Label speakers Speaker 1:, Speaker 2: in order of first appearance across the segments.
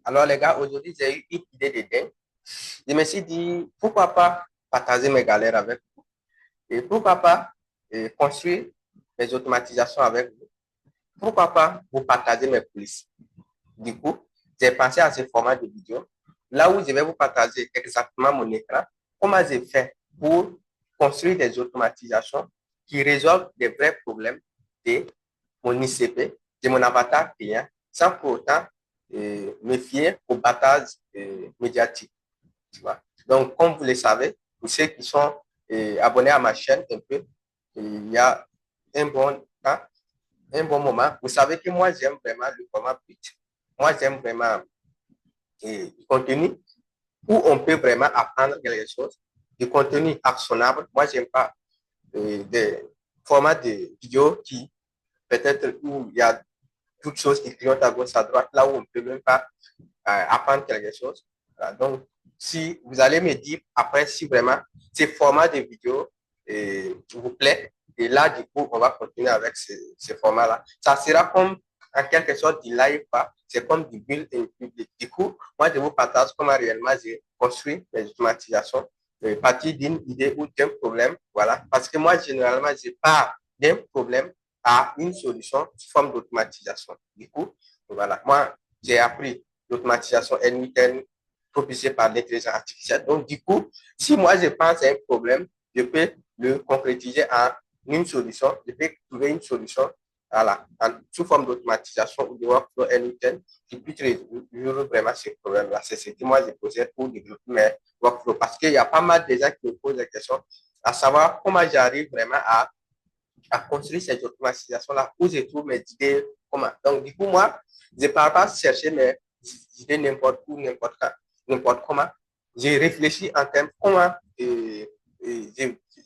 Speaker 1: Alors, les gars, aujourd'hui, j'ai eu une idée de dingue. Je me suis dit, pourquoi pas partager mes galères avec vous et pourquoi pas construire mes automatisations avec vous. Pourquoi pas vous partager mes coulisses. Du coup, j'ai pensé à ce format de vidéo, là où je vais vous partager exactement mon écran, comment j'ai fait pour construire des automatisations qui résolvent des vrais problèmes de mon ICP, de mon avatar client, sans pour autant me fier au battage médiatique. Tu vois. Donc, comme vous le savez, pour ceux qui sont abonnés à ma chaîne un peu, il y a un bon temps, un bon moment. Vous savez que moi, j'aime vraiment le format brut. Moi, j'aime vraiment du contenu où on peut vraiment apprendre quelque chose, du contenu actionnable. Moi, j'aime pas des formats de vidéos qui, peut-être, où il y a toutes choses qui clignotent à gauche, à droite, là où on ne peut même pas apprendre quelque chose. Voilà. Donc, si vous allez me dire après si vraiment ces formats de vidéos vous plaît, et là, du coup, on va continuer avec ce format-là. Ça sera comme en quelque sorte du live, c'est comme du build in public. Du coup, moi, je vous partage comment réellement j'ai construit mes automatisations à partir d'une idée ou d'un problème. Voilà. Parce que moi, généralement, je pars d'un problème à une solution sous forme d'automatisation. Du coup, voilà. Moi, j'ai appris l'automatisation N8N propulsée par l'intelligence artificielle. Donc, du coup, si moi je pense à un problème, je peux le concrétiser en une solution, je peux trouver une solution voilà, sous forme d'automatisation ou de workflow N8N qui puisse résoudre vraiment ce problème-là. C'est ce que moi je posais pour développer mes workflows parce qu'il y a pas mal de gens qui me posent des questions à savoir comment j'arrive vraiment à construire cette automatisations-là où je trouve mes idées, comment. Donc, du coup, moi, je ne pars pas chercher mes idées n'importe où, n'importe comment. J'ai réfléchi en termes comment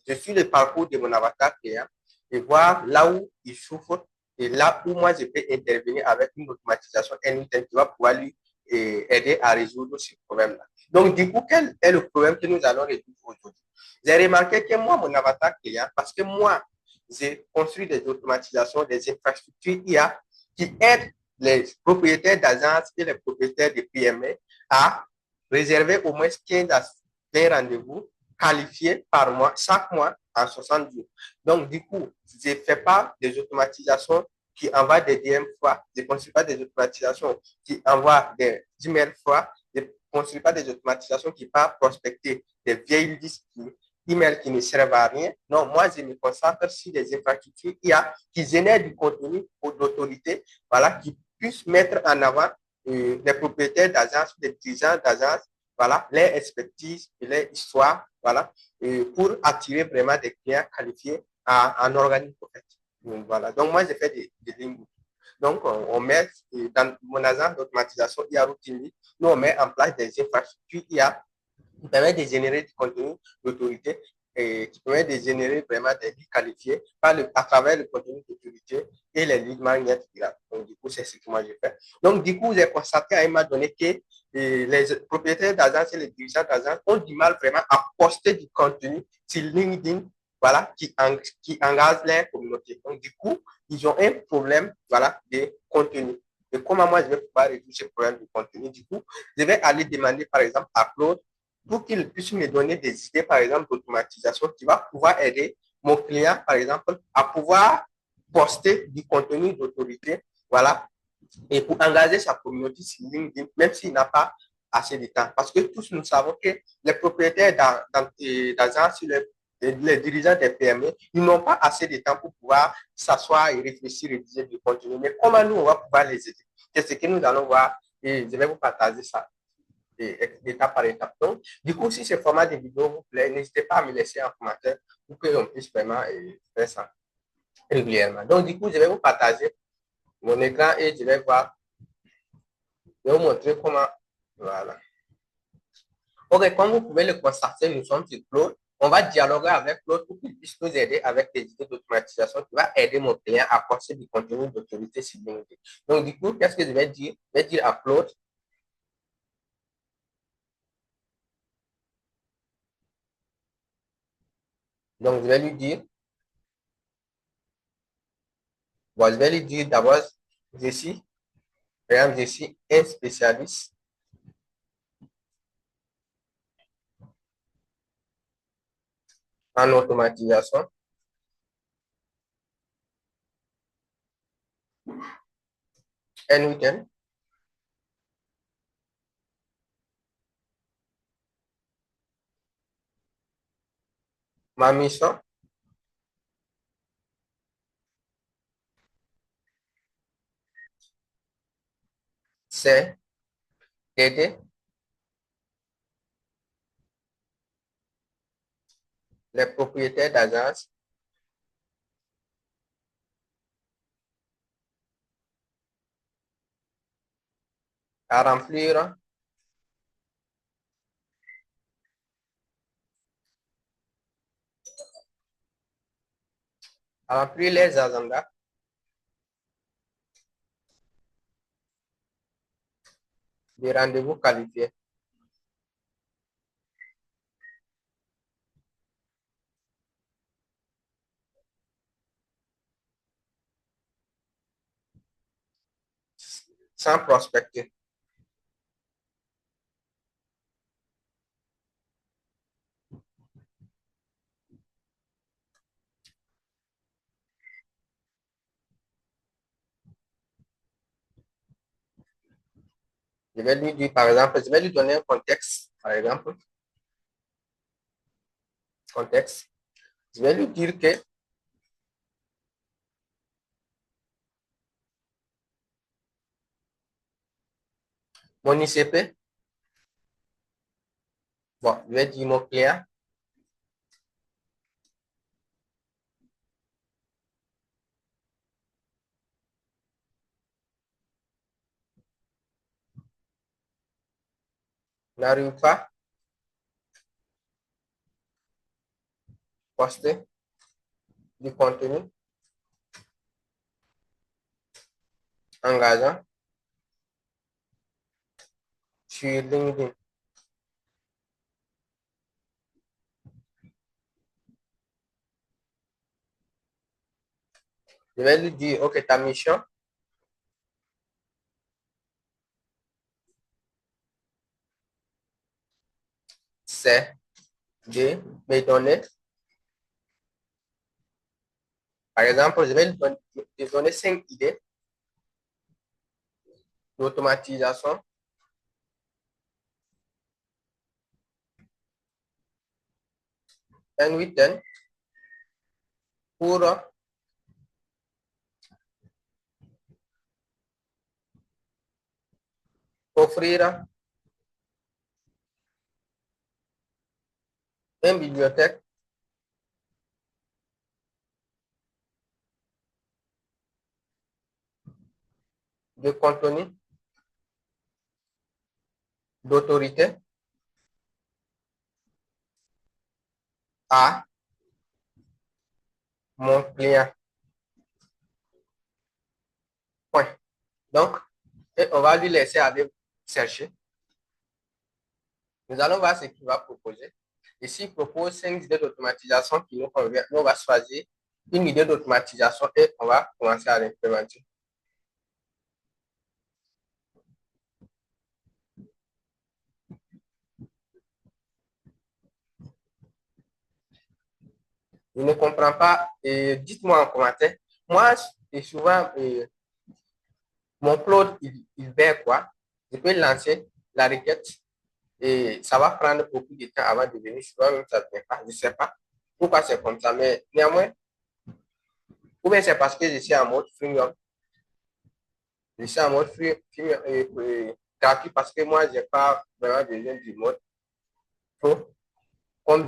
Speaker 1: je suis le parcours de mon avatar client et voir là où il souffre et là où moi je peux intervenir avec une automatisation qui va pouvoir lui aider à résoudre ce problème-là. Donc, du coup, quel est le problème que nous allons résoudre aujourd'hui? J'ai remarqué que moi, mon avatar client, parce que moi, j'ai construit des automatisations, des infrastructures IA qui aident les propriétaires d'agences et les propriétaires de PME à réserver au moins 15 à 20 rendez-vous qualifiés par mois, chaque mois en 60 jours. Donc, du coup, je ne fais pas des automatisations qui envoient des DM fois, je ne construis pas des automatisations qui envoient des emails fois, je ne construis pas des automatisations qui partent prospecter des vieilles listes emails qui ne servent à rien. Non, moi, je me concentre sur des infrastructures IA qui génèrent du contenu pour l'autorité, voilà, qui puissent mettre en avant les propriétaires d'agences, les dirigeants d'agences, voilà, les expertises et les histoires, voilà, pour attirer vraiment des clients qualifiés en organisme. Donc, voilà. Donc, moi, j'ai fait des lignes. Donc, on met dans mon agence d'automatisation IA Routine, nous, on met en place des infrastructures IA qui permet de générer du contenu d'autorité et qui permet de générer vraiment des leads qualifiés à travers le contenu d'autorité et les leads magnets. Donc, du coup, c'est ce que moi j'ai fait. Donc, du coup, j'ai constaté à un moment donné que les propriétaires d'agences et les dirigeants d'agences ont du mal vraiment à poster du contenu sur LinkedIn, voilà, qui engage leur communauté. Donc, du coup, ils ont un problème, voilà, de contenu. Et comment moi je vais pouvoir résoudre ce problème de contenu? Du coup, je vais aller demander, par exemple, à Claude pour qu'il puisse me donner des idées, par exemple, d'automatisation qui va pouvoir aider mon client, par exemple, à pouvoir poster du contenu d'autorité, voilà, et pour engager sa communauté sur LinkedIn, même s'il n'a pas assez de temps. Parce que tous nous savons que les propriétaires d'agences, les dirigeants des PME, ils n'ont pas assez de temps pour pouvoir s'asseoir et réfléchir et rédiger du contenu. Mais comment nous, on va pouvoir les aider? C'est ce que nous allons voir et je vais vous partager ça étape par étape. Donc, du coup, si ce format de vidéo vous plaît, n'hésitez pas à me laisser un commentaire pour que l'on puisse vraiment faire ça régulièrement. Donc, du coup, je vais vous partager mon écran et je vais voir, je vais vous montrer comment, voilà. Ok, comme vous pouvez le constater, nous sommes sur Claude. On va dialoguer avec Claude pour qu'il puisse nous aider avec des idées d'automatisation qui va aider mon client à construire du contenu d'autorité sur LinkedIn. Donc, du coup, qu'est-ce que je vais dire? Je vais dire à Claude, donc je vais lui dire, bon, je vais lui dire d'abord, je suis, par exemple, je suis un spécialiste en automatisation. N8N. Ma mission, c'est d'aider les propriétaires d'agences à remplir les agendas des rendez-vous qualifiés. Sans prospecter. Je vais lui dire, par exemple, je vais lui donner un contexte, par exemple, contexte. Je vais lui dire que mon ICP, bon, je vais dire mon client n'arrive pas à poster du contenu engageant sur LinkedIn. Je vais lui dire, OK, ta mission, c'est de me donner, par exemple, je vais lui donner 5 idées d'automatisation N8N pour offrir une bibliothèque de contenu d'autorité à mon client. Point. Donc, et on va lui laisser aller chercher. Nous allons voir ce qu'il va proposer. Et s'il propose 5 idées d'automatisation qui nous conviennent, nous on va choisir une idée d'automatisation et on va commencer à l'implémenter. Je ne comprends pas. Dites-moi en commentaire. Moi, et souvent, mon Claude, il fait quoi? Je peux lancer la requête et ça va prendre beaucoup de temps avant de venir. Souvent, même ça ne vient pas. Je ne sais pas pourquoi c'est comme ça, mais néanmoins, ou bien c'est parce que je suis en mode freemium. Je suis en mode freemium gratuit parce que moi, je n'ai pas vraiment besoin du mode pro. Comme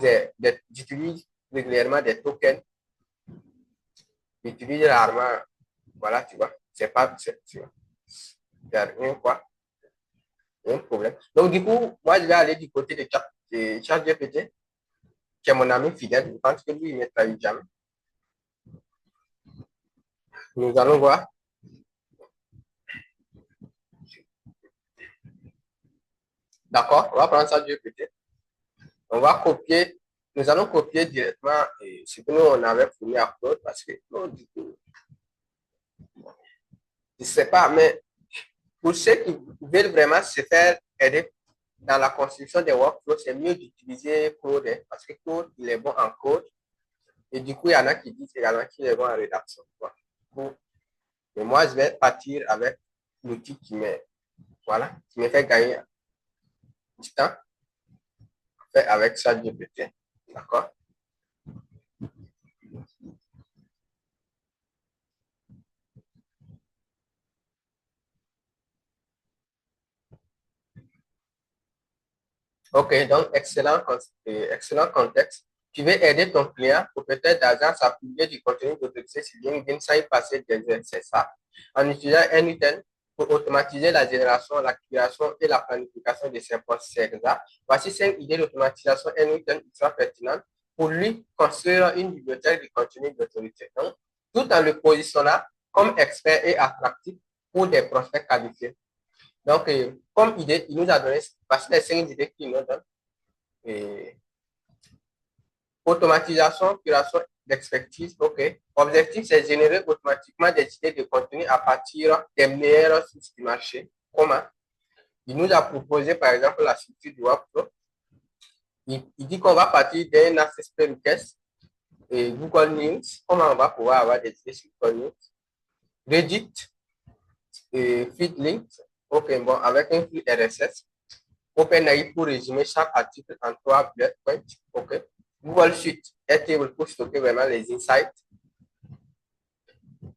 Speaker 1: j'utilise régulièrement des tokens, j'utilise rarement. Voilà, tu vois, c'est pas, il n'y a rien quoi, un problème. Donc, du coup, moi, je vais aller du côté de ChatGPT, qui est mon ami fidèle. Je pense que lui, il ne trahit jamais. Nous allons voir. D'accord, on va prendre ça GPT. On va copier, nous allons copier directement ce que nous, on avait fourni à Claude parce que Claude, du coup, je ne sais pas, mais pour ceux qui veulent vraiment se faire aider dans la construction des workflows, c'est mieux d'utiliser Claude parce que Claude, il est bon en code. Et du coup, il y en a qui disent également qu'ils les vont en rédaction. Mais moi, je vais partir avec l'outil voilà, qui me fait gagner du temps fait avec ChatGPT. D'accord? OK, donc excellent contexte. Tu veux aider ton client ou peut-être d'agence à publier du contenu d'autorité sur LinkedIn sans y passer des heures, c'est ça. En utilisant un outil pour automatiser la génération, la création et la planification de ses posts, c'est exact. Voici 5 idées d'automatisation N8N ultra pertinentes pour lui construire une bibliothèque de contenu d'autorité. Donc, tout en le positionnant comme expert et attractif pour des prospects qualifiés. Donc, comme idée, il nous a donné, voici les 5 idées qu'il nous donne. Et automatisation, curation d'expertise, OK. Objectif, c'est générer automatiquement des idées de contenu à partir des meilleures sources du marché. Comment? Il nous a proposé, par exemple, la structure du workflow. Il dit qu'on va partir d'un access request et Google News. Comment on va pouvoir avoir des idées sur Google News? Reddit et Feedlinks. OK, bon, avec un flux RSS. OpenAI pour résumer chaque article en 3 bullet points. OK. Google Sheet, Airtable pour stocker vraiment les insights.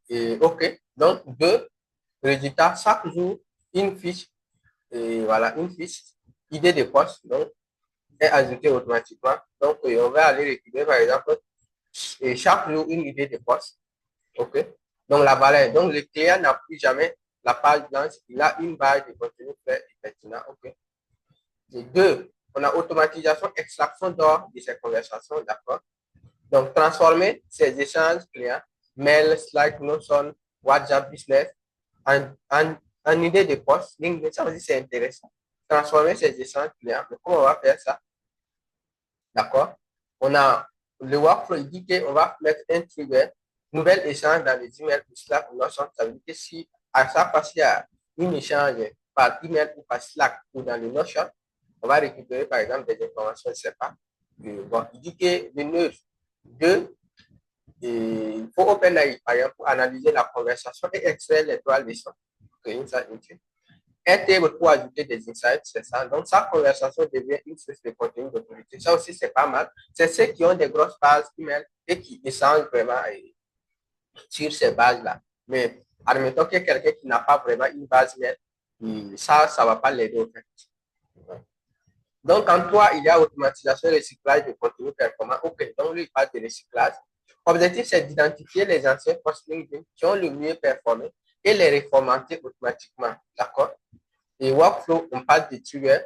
Speaker 1: Et OK. Donc, 2 résultats. Chaque jour, une fiche. Et voilà, une fiche. Idée de poste. Donc, est ajoutée automatiquement. Donc, on va aller récupérer, par exemple, et chaque jour, une idée de poste. OK. Donc, la valeur. Donc, le client n'a plus jamais la page blanche. Il a une base de contenu fait et pertinent. OK. Et 2, on a automatisation, extraction d'or de ces conversations, d'accord? Donc, transformer ces échanges clients, mail, Slack, Notion, WhatsApp Business, en idée de poste. LinkedIn, ça aussi, c'est intéressant. Transformer ces échanges clients. Mais comment on va faire ça? D'accord? On a le workflow, il dit qu'on va mettre un trigger, nouvel échange dans les emails ou Slack ou Notion. Ça veut dire que si à chaque fois qu'il y a un échange par email ou par Slack ou dans le Notion, on va récupérer par exemple des informations, je ne sais pas. Bon, il dit que de 9, 2, il faut OpenAI, par exemple, pour analyser la conversation et extraire les 3 leçons. Airtable pour ajouter des insights, c'est ça. Donc, sa conversation devient une source de contenu d'autorité. Ça aussi, c'est pas mal. C'est ceux qui ont des grosses bases email et qui échangent vraiment sur ces bases-là. Mais admettons qu'il y a quelqu'un qui n'a pas vraiment une base email, ça ne va pas l'aider au fait. Donc, en toi, il y a automatisation et recyclage de contenu performant. OK, donc lui, il parle de recyclage. L'objectif, c'est d'identifier les anciens posts LinkedIn qui ont le mieux performé et les reformater automatiquement. D'accord? Et workflow, on parle de trigger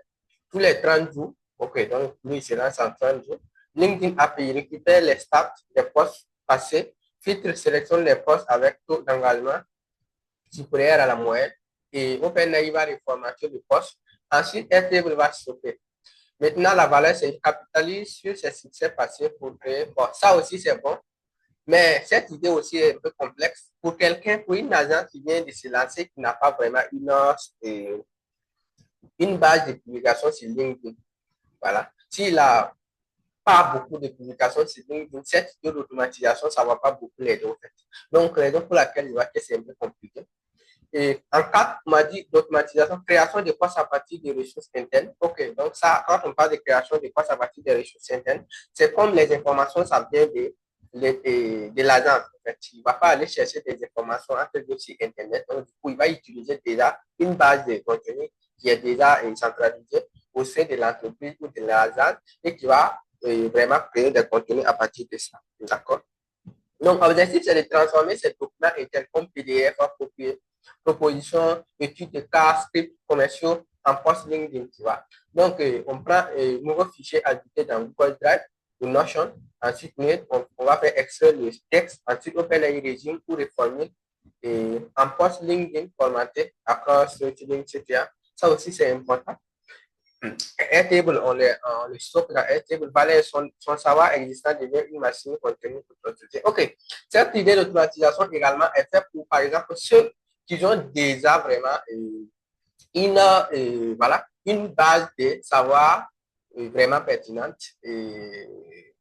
Speaker 1: tous les 30 jours. OK, donc lui, il se lance en 30 jours. LinkedIn API récupère les stats des posts passés, filtre, sélectionne les posts avec taux d'engagement supérieur à la moyenne et OpenAI va reformater le post. Ensuite, Airtable va stopper. Maintenant, la valeur, c'est capitalise sur ses succès passés pour créer. Bon, ça aussi, c'est bon. Mais cette idée aussi est un peu complexe. Pour quelqu'un, pour une agence qui vient de se lancer, qui n'a pas vraiment une base de publication sur LinkedIn, voilà. S'il n'a pas beaucoup de publications sur LinkedIn, cette idée d'automatisation, ça ne va pas beaucoup l'aider, en fait. Donc, raison pour laquelle je vois que c'est un peu compliqué. Et en 4, on m'a dit d'automatisation, création de postes à partir des ressources internes. OK, donc ça, quand on parle de création de postes à partir des ressources internes, c'est comme les informations, ça vient de l'agence. En fait. Il ne va pas aller chercher des informations entre deux sur Internet. Donc, du coup, il va utiliser déjà une base de contenu qui est déjà centralisée au sein de l'entreprise ou de l'agence et qui va vraiment créer des contenus à partir de ça. D'accord? Donc, l'objectif, c'est de transformer ces documents internes comme PDF en copier propositions, études de cas, scripts commerciaux en post LinkedIn, tu vois. Donc, on prend un nouveau fichier ajouté dans Google Drive ou Notion. Ensuite, on va faire extraire le texte. Ensuite, OpenAI Resume pour les formules en post LinkedIn formaté, across, etc. Ça aussi, c'est important. Airtable, on le stocke dans Airtable, valait son savoir existant devient une machine contenue pour l'autorité. OK. Cette idée d'automatisation également est faite pour, par exemple, ceux qui ont déjà vraiment une base de savoir vraiment pertinente. Et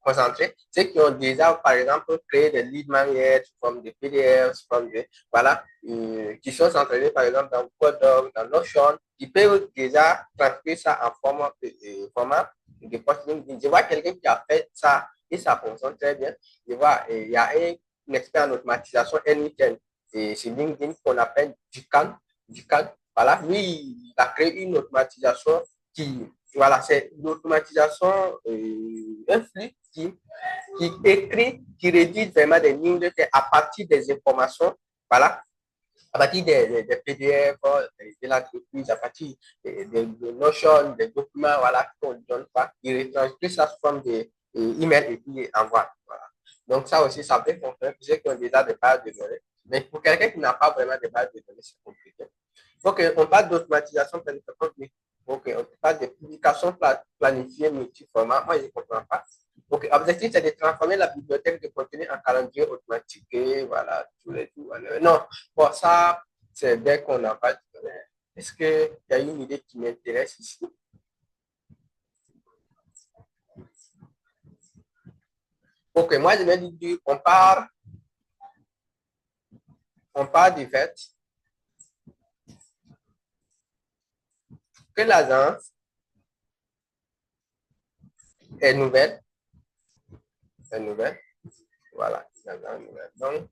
Speaker 1: concentrés, ceux qui ont déjà, par exemple, créé des lead magnets, comme des PDF, comme des, voilà, qui sont entraînés, par exemple, dans Codoc, dans Notion, qui peuvent déjà transcrire ça en format de post LinkedIn. Je vois quelqu'un qui a fait ça et ça fonctionne très bien. Je vois, il y a un expert en automatisation NWT et c'est LinkedIn qu'on appelle Ducan. Voilà, lui, il a créé une automatisation qui, voilà, c'est l'automatisation, un flux qui écrit, qui rédige vraiment des lignes de texte à partir des informations, voilà, à partir des PDF, de l'entreprise, à partir des notions, des documents, voilà, qu'on ne donne pas, il retranscrit ça sous forme d'email et puis il envoie. Voilà. Donc, ça aussi, ça peut fonctionner pour ceux qui ont déjà des bases de données. Mais pour quelqu'un qui n'a pas vraiment de bases de données, c'est compliqué. Donc, on parle d'automatisation planifiée. Ok, on parle de publication planifiée multi-format. Moi, je ne comprends pas. Donc, l'objectif, c'est de transformer la bibliothèque de contenu en calendrier automatique. Et voilà, tous les jours. Non, bon, ça, c'est bien qu'on n'a pas. Est-ce qu'il y a une idée qui m'intéresse ici? Ok, moi, je vais dire, on part du fait que l'agence est nouvelle. C'est nouvelle. Voilà, l'agence est nouvelle. Donc,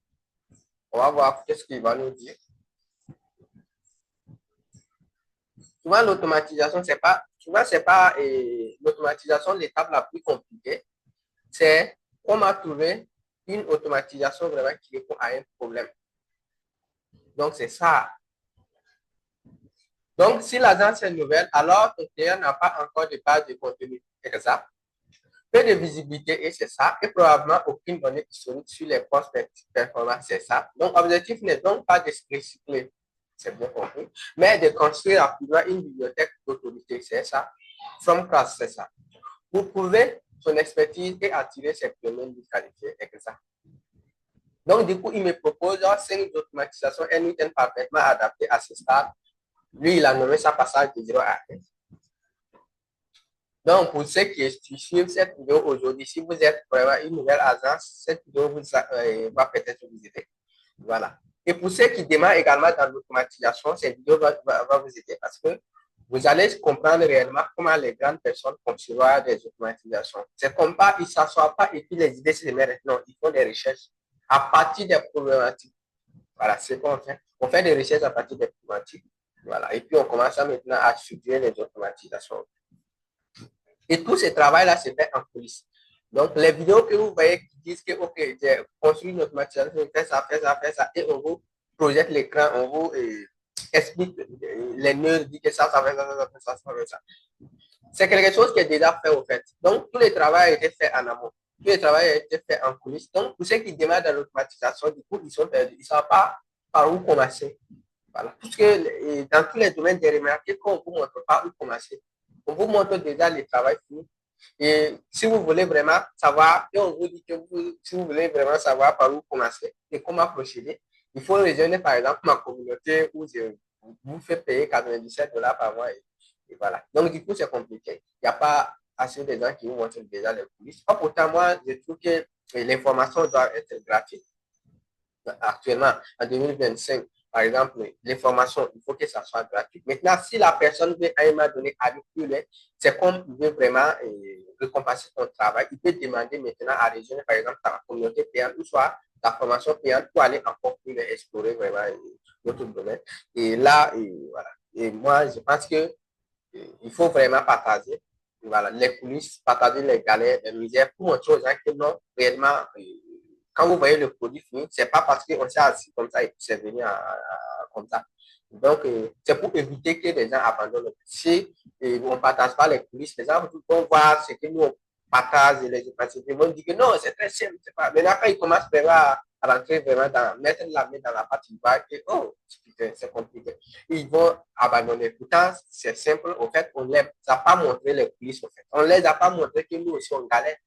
Speaker 1: on va voir qu'est-ce qu'il va nous dire. Souvent, l'automatisation, c'est pas l'automatisation, l'étape la plus compliquée. C'est comment trouver une automatisation vraiment qui répond à un problème. Donc, c'est ça. Donc, si l'agence est nouvelle, alors ton client n'a pas encore de base de contenu exact, peu de visibilité, et c'est ça, et probablement aucune donnée historique sur les postes performants, c'est ça. Donc, l'objectif n'est donc pas de se recycler, c'est bien compris, mais de construire rapidement une bibliothèque d'autorité, c'est ça. From class, c'est ça. Pour prouver son expertise et attirer ses clients de qualité, exact. Donc, du coup, il me propose 5 automatisations NWT parfaitement adaptées à ce stade. Lui, il a nommé ça passage de 0 à 1. Donc, pour ceux qui suivent cette vidéo aujourd'hui, si vous êtes vraiment une nouvelle agence, cette vidéo va peut-être vous aider. Voilà. Et pour ceux qui démarrent également dans l'automatisation, cette vidéo va vous aider parce que vous allez comprendre réellement comment les grandes personnes conçoivent des automatisations. C'est comme pas, ils ne s'assoient pas et puis les idées se mettent. Non, ils font des recherches à partir des problématiques. Voilà, c'est qu'on fait. On fait des recherches à partir des problématiques. Voilà. Et puis, on commence maintenant à suivre les automatisations. Et tout ce travail-là se fait en coulisses. Donc, les vidéos que vous voyez qui disent que, OK, j'ai construit une automatisation, fait ça, et on vous projette l'écran, on vous explique les nœuds, dit que ça fait ça. C'est quelque chose qui est déjà fait au fait. Donc, tout le travail a été fait en amont. Tout le travail a été fait en coulisses. Donc, pour ceux qui démarrent dans l'automatisation, du coup, ils sont perdus. Ils ne savent pas par où commencer. Voilà. Puisque dans tous les domaines, des remarqués qu'on ne vous montre pas où commencer. On vous montre déjà le travail fini. Et si vous voulez vraiment savoir, et on vous dit que si vous voulez vraiment savoir par où commencer et comment procéder, il faut rejoindre par exemple ma communauté où je vous fais payer 97 $ par mois. Et voilà. Donc, du coup, c'est compliqué. Il n'y a pas assez de gens qui vous montrent déjà les coulisses. Pourtant, moi, je trouve que l'information doit être gratuite. Actuellement, en 2025, par exemple, l'information, il faut que ça soit gratuit. Maintenant, si la personne veut à un moment donné aller plus loin, c'est comme il veut vraiment récompenser ton travail. Il peut demander maintenant à rejoindre, par exemple, ta communauté payante ou soit ta formation payante pour aller encore plus loin, explorer vraiment notre domaine. Et là, voilà. Et moi, je pense que il faut vraiment partager voilà, les coulisses, partager les galères, les misères pour montrer aux gens que non, réellement, quand vous voyez le produit fini, c'est pas parce qu'on s'est assis comme ça et que c'est venu comme ça. Donc, c'est pour éviter que les gens abandonnent. Si on ne partage pas les coulisses, les gens vont voir ce que nous on partage et les gens vont dire que non, c'est très simple. C'est pas... Maintenant, quand ils commencent vraiment à rentrer vraiment dans, mettre la main dans la partie bas, et oh, c'est compliqué. Ils vont abandonner. Pourtant, c'est simple. En fait, on ne les a pas montré les coulisses. En fait. On ne les a pas montré que nous aussi, on galère.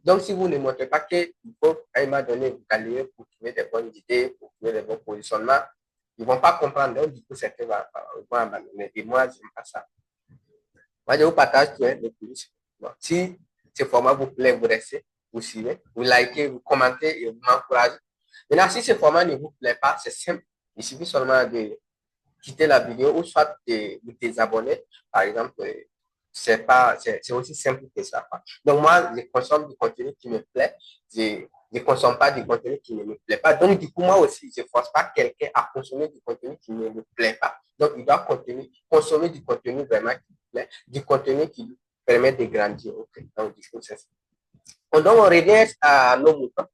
Speaker 1: Donc, si vous ne montrez pas qu'il faut à un moment donné vous galérer pour trouver des bonnes idées, pour trouver des bons positionnements, ils ne vont pas comprendre. Donc, du coup, certains vont abandonner. Et moi, je n'aime pas ça. Moi, je vous partage tout, les coulisses. Bon, si ce format vous plaît, vous restez, vous suivez, vous likez, vous commentez et vous m'encouragez. Maintenant, si ce format ne vous plaît pas, c'est simple. Il suffit seulement de quitter la vidéo ou soit de vous désabonner. Par exemple, c'est aussi simple que ça. Donc, moi, je consomme du contenu qui me plaît. Je ne consomme pas du contenu qui ne me plaît pas. Donc, du coup, moi aussi, je ne force pas quelqu'un à consommer du contenu qui ne me plaît pas. Donc, il doit consommer du contenu vraiment qui me plaît, du contenu qui lui permet de grandir. Okay. Donc, du coup, c'est ça. Donc, on revient à nos moutons.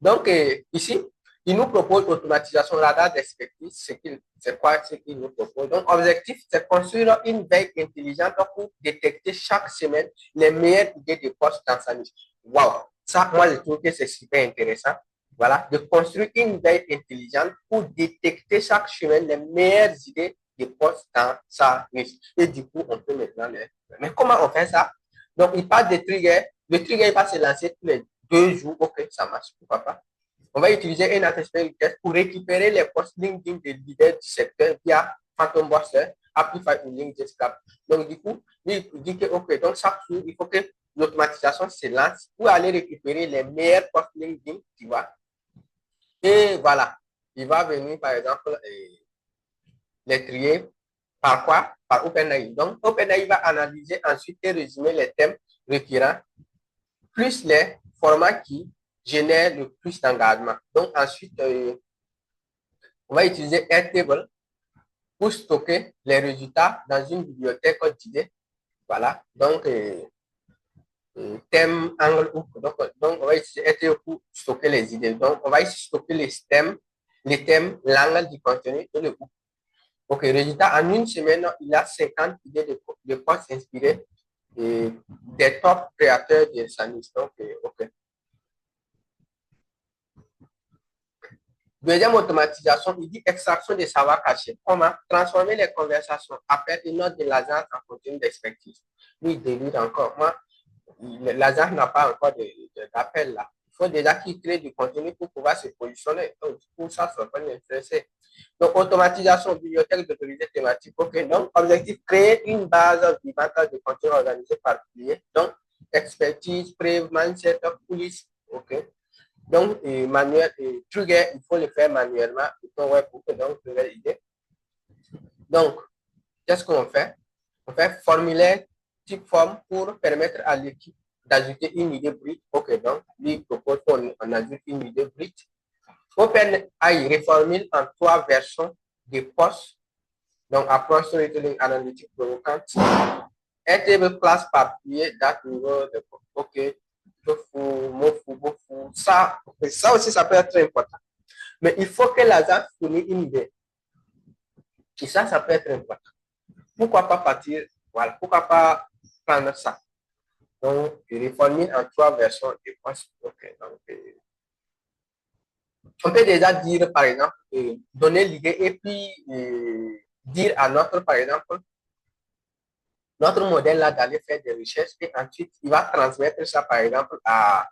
Speaker 1: Donc, ici, il nous propose automatisation radar d'expertise. C'est quoi ce qu'il nous propose? Donc, objectif, c'est construire une veille intelligente pour détecter chaque semaine les meilleures idées de poste dans sa niche. Waouh! Ça, moi, je trouve que c'est super intéressant. Voilà, de construire une veille intelligente pour détecter chaque semaine les meilleures idées de poste dans sa niche. Et du coup, on peut maintenant les... Mais comment on fait ça? Donc, il parle de triggers. Le trigger va se lancer tous les 2 jours. OK, ça marche, pourquoi pas. On va utiliser un attestation pour récupérer les posts LinkedIn des leaders du secteur via Phantom Buster, Amplify ou LinkedIn Scrap. Donc, du coup, il dit que, OK, donc chaque jour, il faut que l'automatisation se lance pour aller récupérer les meilleurs posts LinkedIn, tu vois. Et voilà, il va venir, par exemple, les trier par quoi? Par OpenAI. Donc, OpenAI va analyser ensuite et résumer les thèmes récurrents, plus les formats qui génèrent le plus d'engagement. Donc, ensuite, on va utiliser Airtable pour stocker les résultats dans une bibliothèque d'idées. Voilà. Donc, thème, angle, donc, on va utiliser Airtable pour stocker les idées. Donc, on va ici stocker les thèmes, l'angle du contenu et le groupe. OK, résultat, en une semaine, il a 50 idées de postes inspirés et des top créateurs de sa liste. Donc, OK. Deuxième automatisation, il dit extraction des savoirs cachés. Comment transformer les conversations, appels et notes de l'agence en contenu d'expertise. Lui, il délire encore. Moi, l'agence n'a pas encore d'appel là. Il faut déjà qu'il crée du contenu pour pouvoir se positionner. Donc, du coup, ça peut m'intéresser. Donc, automatisation, bibliothèque d'autorité thématique. OK. Donc, objectif, créer une base vivante de contenu organisé par publié. Donc, expertise, pré, mindset, police. OK. Donc, manuel, trigger, il faut le faire manuellement. Donc, nouvelle idée. Donc, qu'est-ce qu'on fait? On fait formulaire type forme pour permettre à l'équipe d'ajouter une idée brute. OK, donc, lui propose qu'on ajoute une idée brute. OpenAI reformule en 3 versions de postes. Donc, approche storytelling analytique provocante. Airtable classe par pied, date niveau de OK. Ça aussi, ça peut être très important. Mais il faut que l'agence fournisse une idée. Et ça peut être important. Pourquoi pas partir, voilà, pourquoi pas prendre ça? Donc, il reformule en 3 versions de postes. OK, donc, on peut déjà dire, par exemple, donner l'idée et puis dire à notre, par exemple, notre modèle là d'aller faire des recherches et ensuite, il va transmettre ça, par exemple, à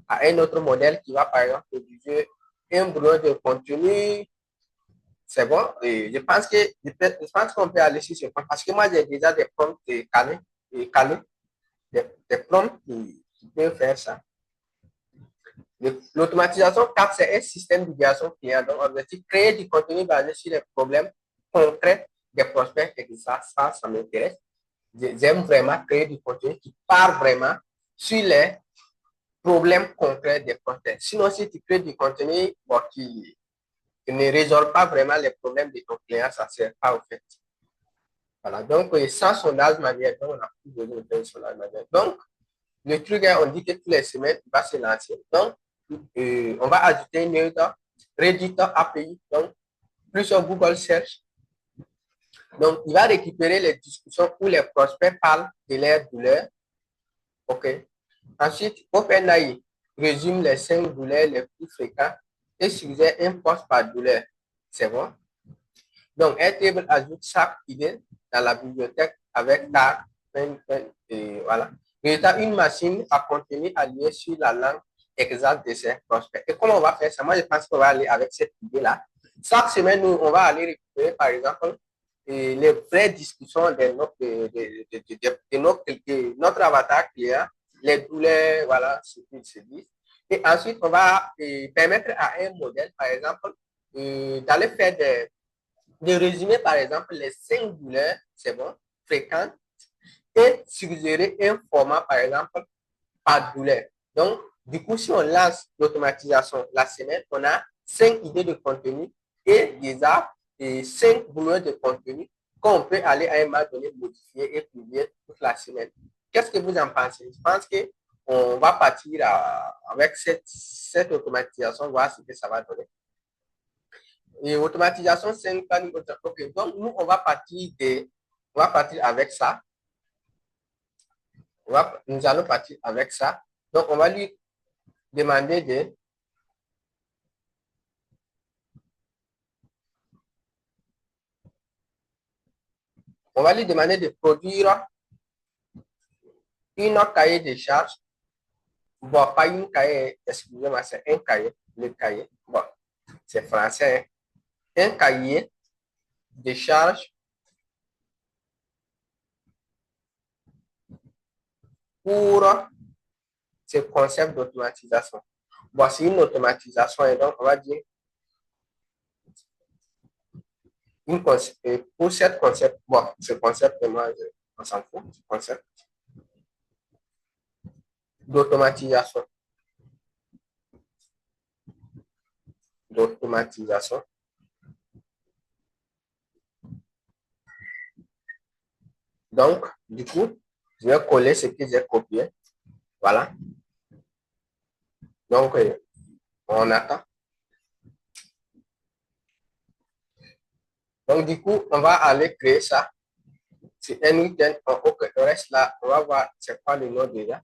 Speaker 1: un autre modèle qui va, par exemple, produire un brouillon de contenu. C'est bon. Et je pense qu'on peut aller sur ce point parce que moi, j'ai déjà des prompts calés des prompts qui peuvent faire ça. L'automatisation CAP, c'est un système d'idéation client. Donc, objectif, créer du contenu basé sur les problèmes concrets des prospects. Et ça m'intéresse. J'aime vraiment créer du contenu qui part vraiment sur les problèmes concrets des prospects. Sinon, si tu crées du contenu qui ne résolve pas vraiment les problèmes de ton client, ça ne sert pas au fait. Voilà. Donc, sans sondage manuel, on n'a plus besoin de faire un sondage manuel. Donc, le truc, on dit que tous les semaines, il va se lancer. Donc, on va ajouter une Reddit API, donc plus sur Google Search. Donc, il va récupérer les discussions où les prospects parlent de leur douleur. OK. Ensuite, OpenAI résume les 5 douleurs les plus fréquentes et suggère un poste par douleur. C'est bon? Donc, Airtable ajoute chaque idée dans la bibliothèque avec tag. Et voilà. Résultat, une machine à contenu allié sur la langue exacte de ses prospects. Et comment on va faire ça? Moi, je pense qu'on va aller avec cette idée-là. Chaque semaine, nous, on va aller récupérer, par exemple, les vraies discussions de notre avatar client les douleurs, voilà ce qu'ils se disent. Et ensuite, on va permettre à un modèle, par exemple, d'aller faire de résumer, par exemple, les 5 douleurs, c'est bon, fréquentes, et suggérer un format, par exemple, par douleur. Donc, du coup, si on lance l'automatisation la semaine, on a 5 idées de contenu et déjà 5 douleurs de contenu qu'on peut aller à un moment donné modifier et publier toute la semaine. Qu'est-ce que vous en pensez? Je pense qu'on va partir avec cette automatisation, voir ce que ça va donner. Et automatisation, c'est une planning. OK, donc nous, on va partir avec ça. Nous allons partir avec ça. Donc, on va lui demander de produire une cahier de charges. Bon, pas une cahier, excusez-moi, c'est un cahier. Le cahier, bon, c'est français. Un cahier de charges pour ce concept d'automatisation. Bon, c'est une automatisation et donc on va dire pour cette concept, bon, ce concept, moi, on s'en fout, ce concept d'automatisation. Donc, du coup, je vais coller ce que j'ai copié. Voilà. Donc, on attend. Donc, du coup, on va aller créer ça. C'est un item. OK, on reste là. On va voir c'est quoi le nom déjà.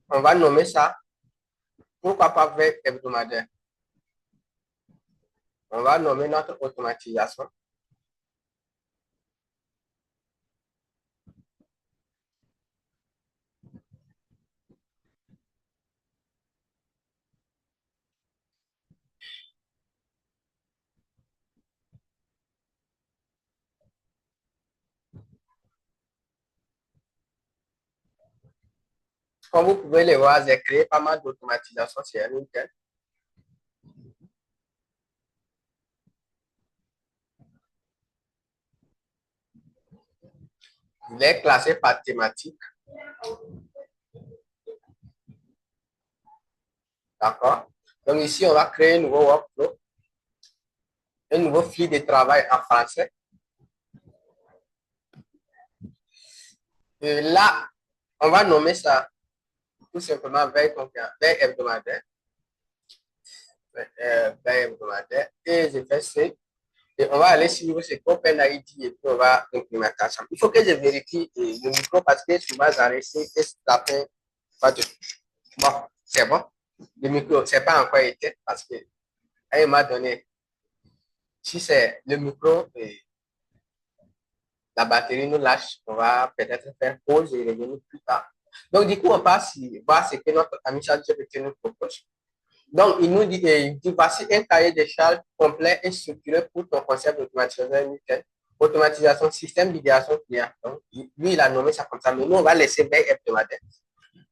Speaker 1: On va nommer ça. Pourquoi pas veille hebdomadaire? On va nommer notre automatisation. Comme vous pouvez le voir, j'ai créé pas mal d'automatisation sur LinkedIn. Je l'ai classé par thématique. D'accord? Donc ici, on va créer un nouveau workflow, un nouveau flux de travail en français. Et là, on va nommer ça tout simplement veille hebdomadaire. Veille hebdomadaire. Et je fais C. Et on va aller sur ce OpenID et puis on va implémenter ça. Il faut que je vérifie le micro parce que souvent j'arrête et ça fait pas de. Bon, c'est bon. Le micro, c'est pas encore été parce que à un moment donné, si c'est le micro et la batterie nous lâche, on va peut-être faire pause et revenir plus tard. Donc, du coup, on passe voir ce que notre ami ChatGPT nous propose. Donc, il nous dit, voici un cahier de charges complet et structuré pour ton concept d'automatisation, automatisation, système d'idéation client. Donc, lui, il a nommé ça comme ça, mais nous, on va laisser veille hebdomadaire.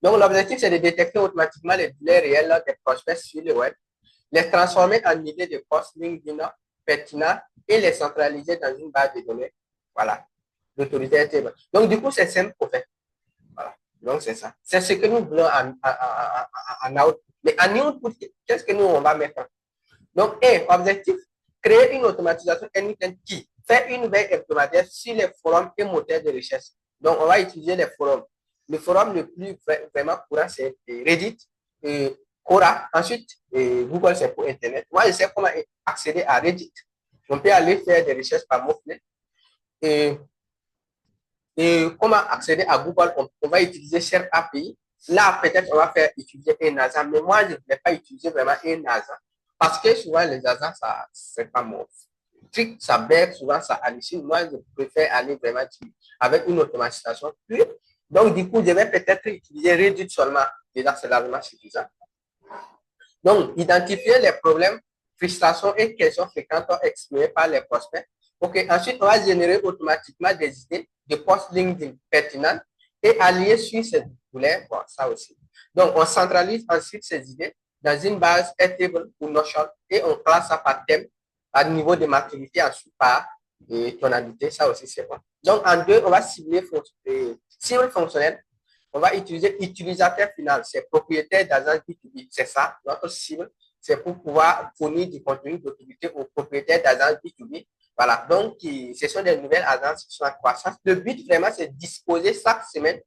Speaker 1: Donc, l'objectif, c'est de détecter automatiquement les données réelles des prospects sur le web, les transformer en idées de posts LinkedIn pertinents et les centraliser dans une base de données. Voilà. L'autorité. Donc, du coup, c'est simple pour faire. Voilà. Donc, c'est ça. C'est ce que nous voulons en output. Mais en output, qu'est-ce que nous, on va mettre? Donc, objectif, créer une automatisation qui fait une veille hebdomadaire sur les forums et moteurs de recherche. Donc, on va utiliser les forums. Le forum le plus vraiment courant, c'est Reddit, Quora. Ensuite, Google, c'est pour Internet. Moi, je sais comment accéder à Reddit. On peut aller faire des recherches par mots-clés. Et comment accéder à Google, on va utiliser Share API. Là, peut-être on va faire utiliser un agent, mais moi, je ne voulais pas utiliser vraiment un agent parce que souvent, les agents, ça, c'est pas mon truc, ça bête, souvent, ça hallucine. Moi, je préfère aller vraiment avec une automatisation pure. Donc, du coup, je vais peut-être utiliser Reddit seulement. Déjà, c'est largement suffisant. Donc, identifier les problèmes frustrations et questions fréquentes exprimées par les prospects. OK, ensuite, on va générer automatiquement des idées de posts LinkedIn pertinentes et allier sur ces boulets, bon, ça aussi. Donc, on centralise ensuite ces idées dans une base Airtable ou Notion et on classe ça par thème à niveau de maturité, ensuite par tonalité, ça aussi c'est bon. Donc, en deux, on va cibler cible fonctionnelle. On va utiliser utilisateur final, c'est propriétaire d'agence B2B, c'est ça, notre cible, c'est pour pouvoir fournir du contenu d'autorité aux propriétaires d'agence B2B. Voilà, donc ce sont des nouvelles agences qui sont en croissance. Le but vraiment, c'est de disposer chaque semaine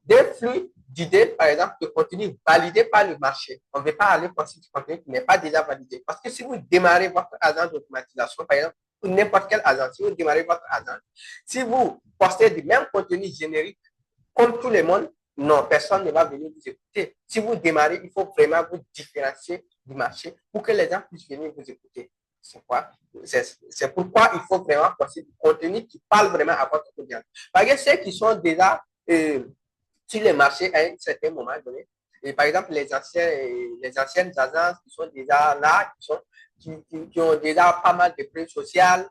Speaker 1: des flux d'idées, par exemple, de contenu validé par le marché. On ne veut pas aller penser du contenu qui n'est pas déjà validé. Parce que si vous démarrez votre agence d'automatisation, par exemple, ou n'importe quelle agence, si vous démarrez votre agence, si vous postez du même contenu générique comme tout le monde, non, personne ne va venir vous écouter. Si vous démarrez, il faut vraiment vous différencier du marché pour que les gens puissent venir vous écouter. C'est quoi? C'est pourquoi il faut vraiment poster du contenu qui parle vraiment à votre audience. Parce que ceux qui sont déjà sur le marché à un certain moment donné, et par exemple, les anciennes agences qui sont déjà là, qui ont déjà pas mal de prix social,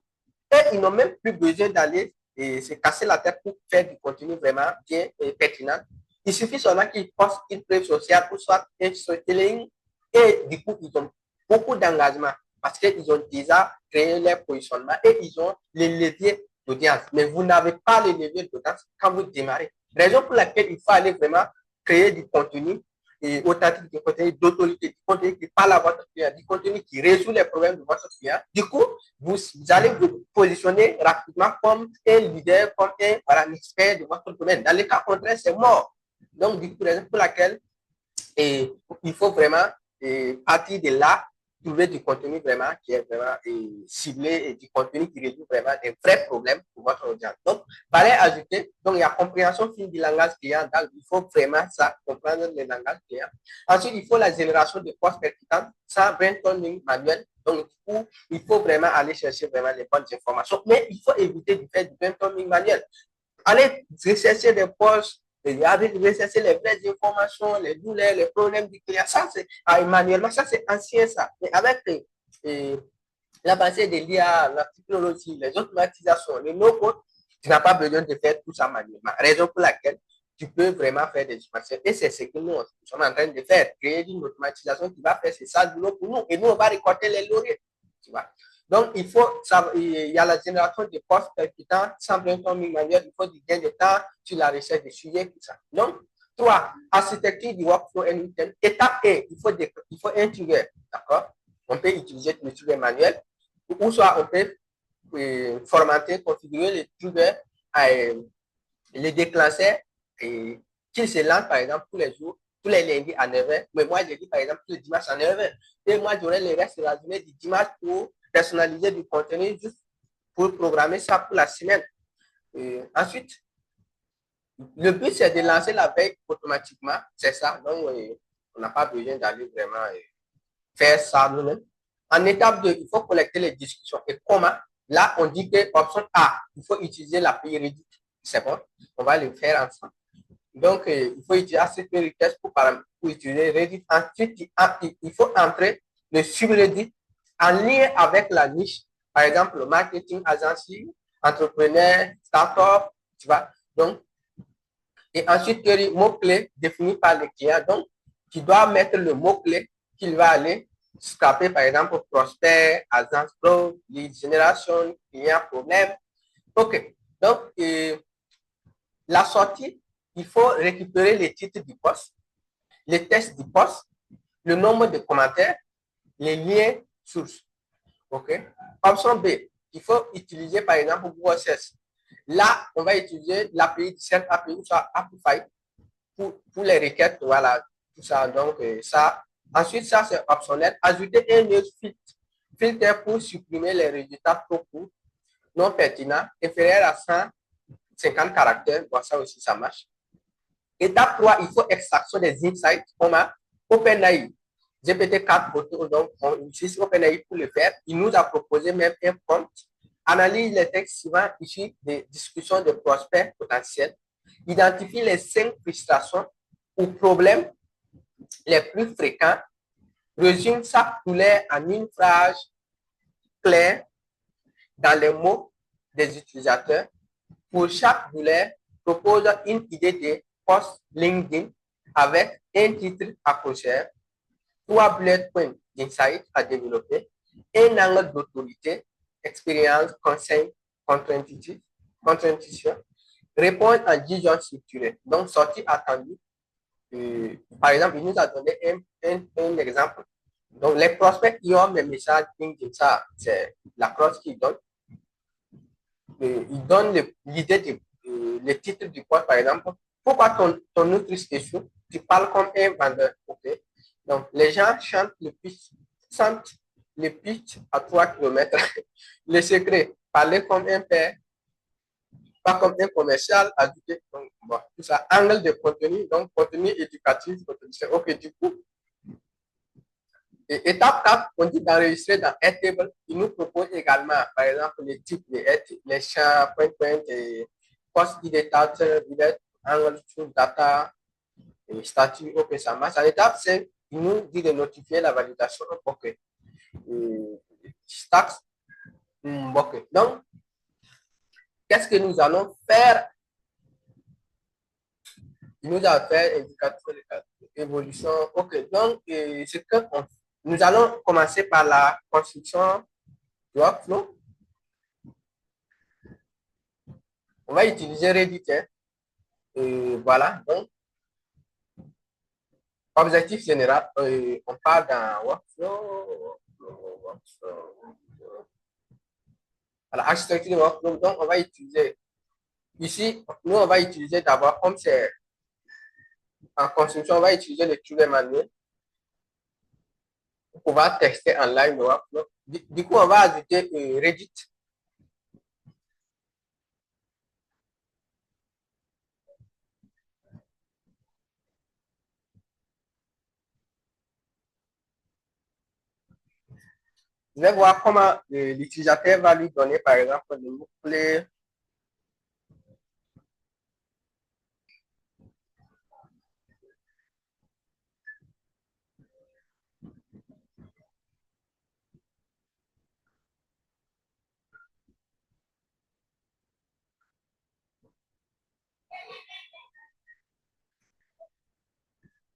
Speaker 1: et ils n'ont même plus besoin d'aller se casser la tête pour faire du contenu vraiment bien et pertinent. Il suffit seulement qu'ils postent une preuve sociale ou soit un storytelling et du coup, ils ont beaucoup d'engagement parce qu'ils ont déjà créé leur positionnement et ils ont les leviers d'audience. Mais vous n'avez pas les leviers d'audience quand vous démarrez. Raison pour laquelle il faut aller vraiment créer du contenu et authentique, du contenu d'autorité, du contenu qui parle à votre client, du contenu qui résout les problèmes de votre client. Du coup, vous allez vous positionner rapidement comme un leader, comme un expert de votre domaine. Dans le cas contraire, c'est mort. Donc, du coup, raison pour laquelle il faut vraiment partir de là, trouver du contenu vraiment qui est vraiment ciblé et du contenu qui résout vraiment des vrais problèmes pour votre audience. Donc, valeur ajoutée, donc il y a compréhension fine du langage client, donc il faut vraiment ça, comprendre le langage client. Ensuite, il faut la génération de posts pertinentes sans brainstorming manuel. Donc, du coup, il faut vraiment aller chercher vraiment les bonnes informations, mais il faut éviter de faire du brainstorming manuel. Allez rechercher des posts, rechercher les vraies informations, les douleurs, les problèmes du client. Ça, c'est manuellement, ça, c'est ancien, ça. Mais avec l'avancée de l'IA, la technologie, les automatisations, les no-code, tu n'as pas besoin de faire tout ça manuellement. Raison pour laquelle tu peux vraiment faire des automations. Et c'est ce que nous sommes en train de faire, créer une automatisation qui va faire ça du boulot pour nous. Et nous, on va récolter les lauriers. Tu vois. Donc, il y a la génération de postes percutants sans brainstorming manuel, il faut du gain de temps sur la recherche des sujets, tout ça. Donc, 3, architecture du workflow end-to-end. Étape 1, il faut un trigger, d'accord? On peut utiliser le trigger manuel, ou soit on peut formater, configurer le trigger, les déclencher, et qu'il se lance, par exemple, tous les jours, tous les lundis à 9h. Mais moi, j'ai dit, par exemple, tous les dimanches à 9h. Et moi, j'aurai le reste de la journée du dimanche pour personnaliser du contenu juste pour programmer ça pour la semaine. Ensuite, le but, c'est de lancer la veille automatiquement. C'est ça. Donc, on n'a pas besoin d'aller vraiment faire ça nous-mêmes. En étape 2, il faut collecter les discussions. Et comment? Là, on dit que option A, il faut utiliser l'API Reddit. C'est bon. On va le faire ensemble. Donc, il faut utiliser ACP Request pour utiliser Reddit. Ensuite, il faut entrer le subreddit en lien avec la niche. Par exemple, le marketing agency, entrepreneur, startup, tu vois. Donc, et ensuite, les mots-clés définis par le client. Donc, tu dois mettre le mot-clé qu'il va aller scraper, par exemple, prospect, agence pro, lead generation, client, problème. OK. Donc, la sortie, il faut récupérer les titres du poste, les textes du poste, le nombre de commentaires, les liens sources. OK? Option B, il faut utiliser par exemple Google Search. Là, on va utiliser l'API, cette API ou soit Amplify pour les requêtes, voilà, tout ça. Donc, ça. Ensuite, ça, c'est optionnel. Ajouter un news filtre pour supprimer les résultats trop courts, non pertinents, inférieurs à 150 caractères. Bon, ça aussi, ça marche. Étape 3, il faut extraction des insights. On a OpenAI, GPT-4, donc on utilise OpenAI pour le faire. Il nous a proposé même un prompt. Analyse les textes suivants issus des discussions de prospects potentiels. Identifie les 5 frustrations ou problèmes les plus fréquents résume chaque couleur en une phrase claire dans les mots des utilisateurs. Pour chaque couleur, propose une idée de post LinkedIn avec un titre accrocheur, 3 bullet points d'insight à développer, un angle d'autorité, expérience, conseil, contre-intuition, répondre en 10 jours structurés. Donc, sortie attendue. Par exemple, il nous a donné un exemple. Donc, les prospects qui ont mes messages LinkedIn, ça, c'est l'approche qu'ils donnent. Ils donnent l'idée de le titre du poste, par exemple. Pourquoi ton autrice échoue? Tu parles comme un vendeur. Okay? Donc, les gens chantent sentent le pitch à 3 km. Le secret, parler comme un père, pas comme un commercial, ajouter, donc, bon, tout ça, angle de contenu, donc contenu éducatif, contenu, ok, du coup, et étape 4, on dit d'enregistrer dans Airtable. Il nous propose également, par exemple, les types, les champs, point, et post identitaire, bullet, angle, data, et statut, ok, ça marche. À l'étape 5, il nous dit de notifier la validation, ok. Stacks, ok. Donc, qu'est-ce que nous allons faire? Il nous a fait indicateur évolution. Ok, donc, c'est que nous allons commencer par la construction du workflow. On va utiliser Reddit. Hein. Et voilà, donc, objectif général, on parle d'un workflow. Alors, architecture de workflow, donc, on va utiliser, ici, nous, on va utiliser d'abord, comme c'est en construction, on va utiliser le tool manuel pour pouvoir tester en live le workflow. Du coup, on va ajouter Reddit. Je vais voir comment l'utilisateur va lui donner, par exemple, le mot-clé.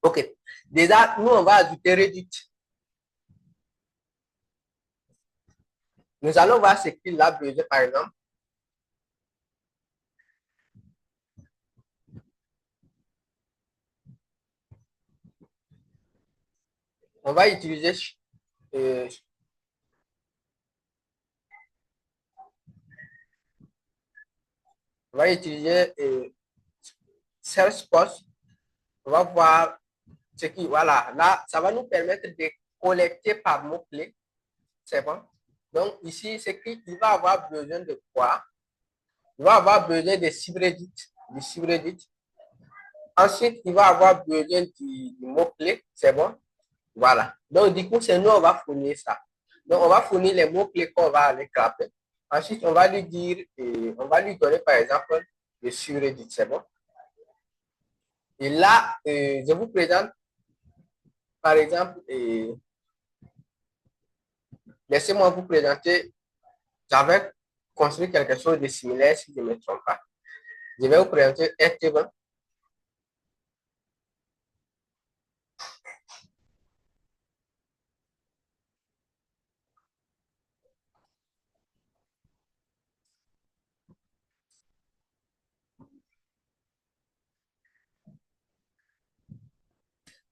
Speaker 1: OK. Déjà, nous, on va ajouter Reddit. Nous allons voir ce qu'il a besoin, par exemple. On va utiliser Salesforce. On va voir ce qui, voilà, là, ça va nous permettre de collecter par mots-clés. C'est bon. Donc, ici, c'est qu'il va avoir besoin de quoi? Il va avoir besoin de subreddit. Ensuite, il va avoir besoin du mot-clé. C'est bon. Voilà. Donc, du coup, c'est nous, on va fournir ça. Donc, on va fournir les mots-clés qu'on va aller craper. Ensuite, on va lui dire, on va lui donner, par exemple, le subreddit. C'est bon. Et là, je vous présente, par exemple, laissez-moi vous présenter. J'avais construit quelque chose de similaire, si je ne me trompe pas. Je vais vous présenter Airtable.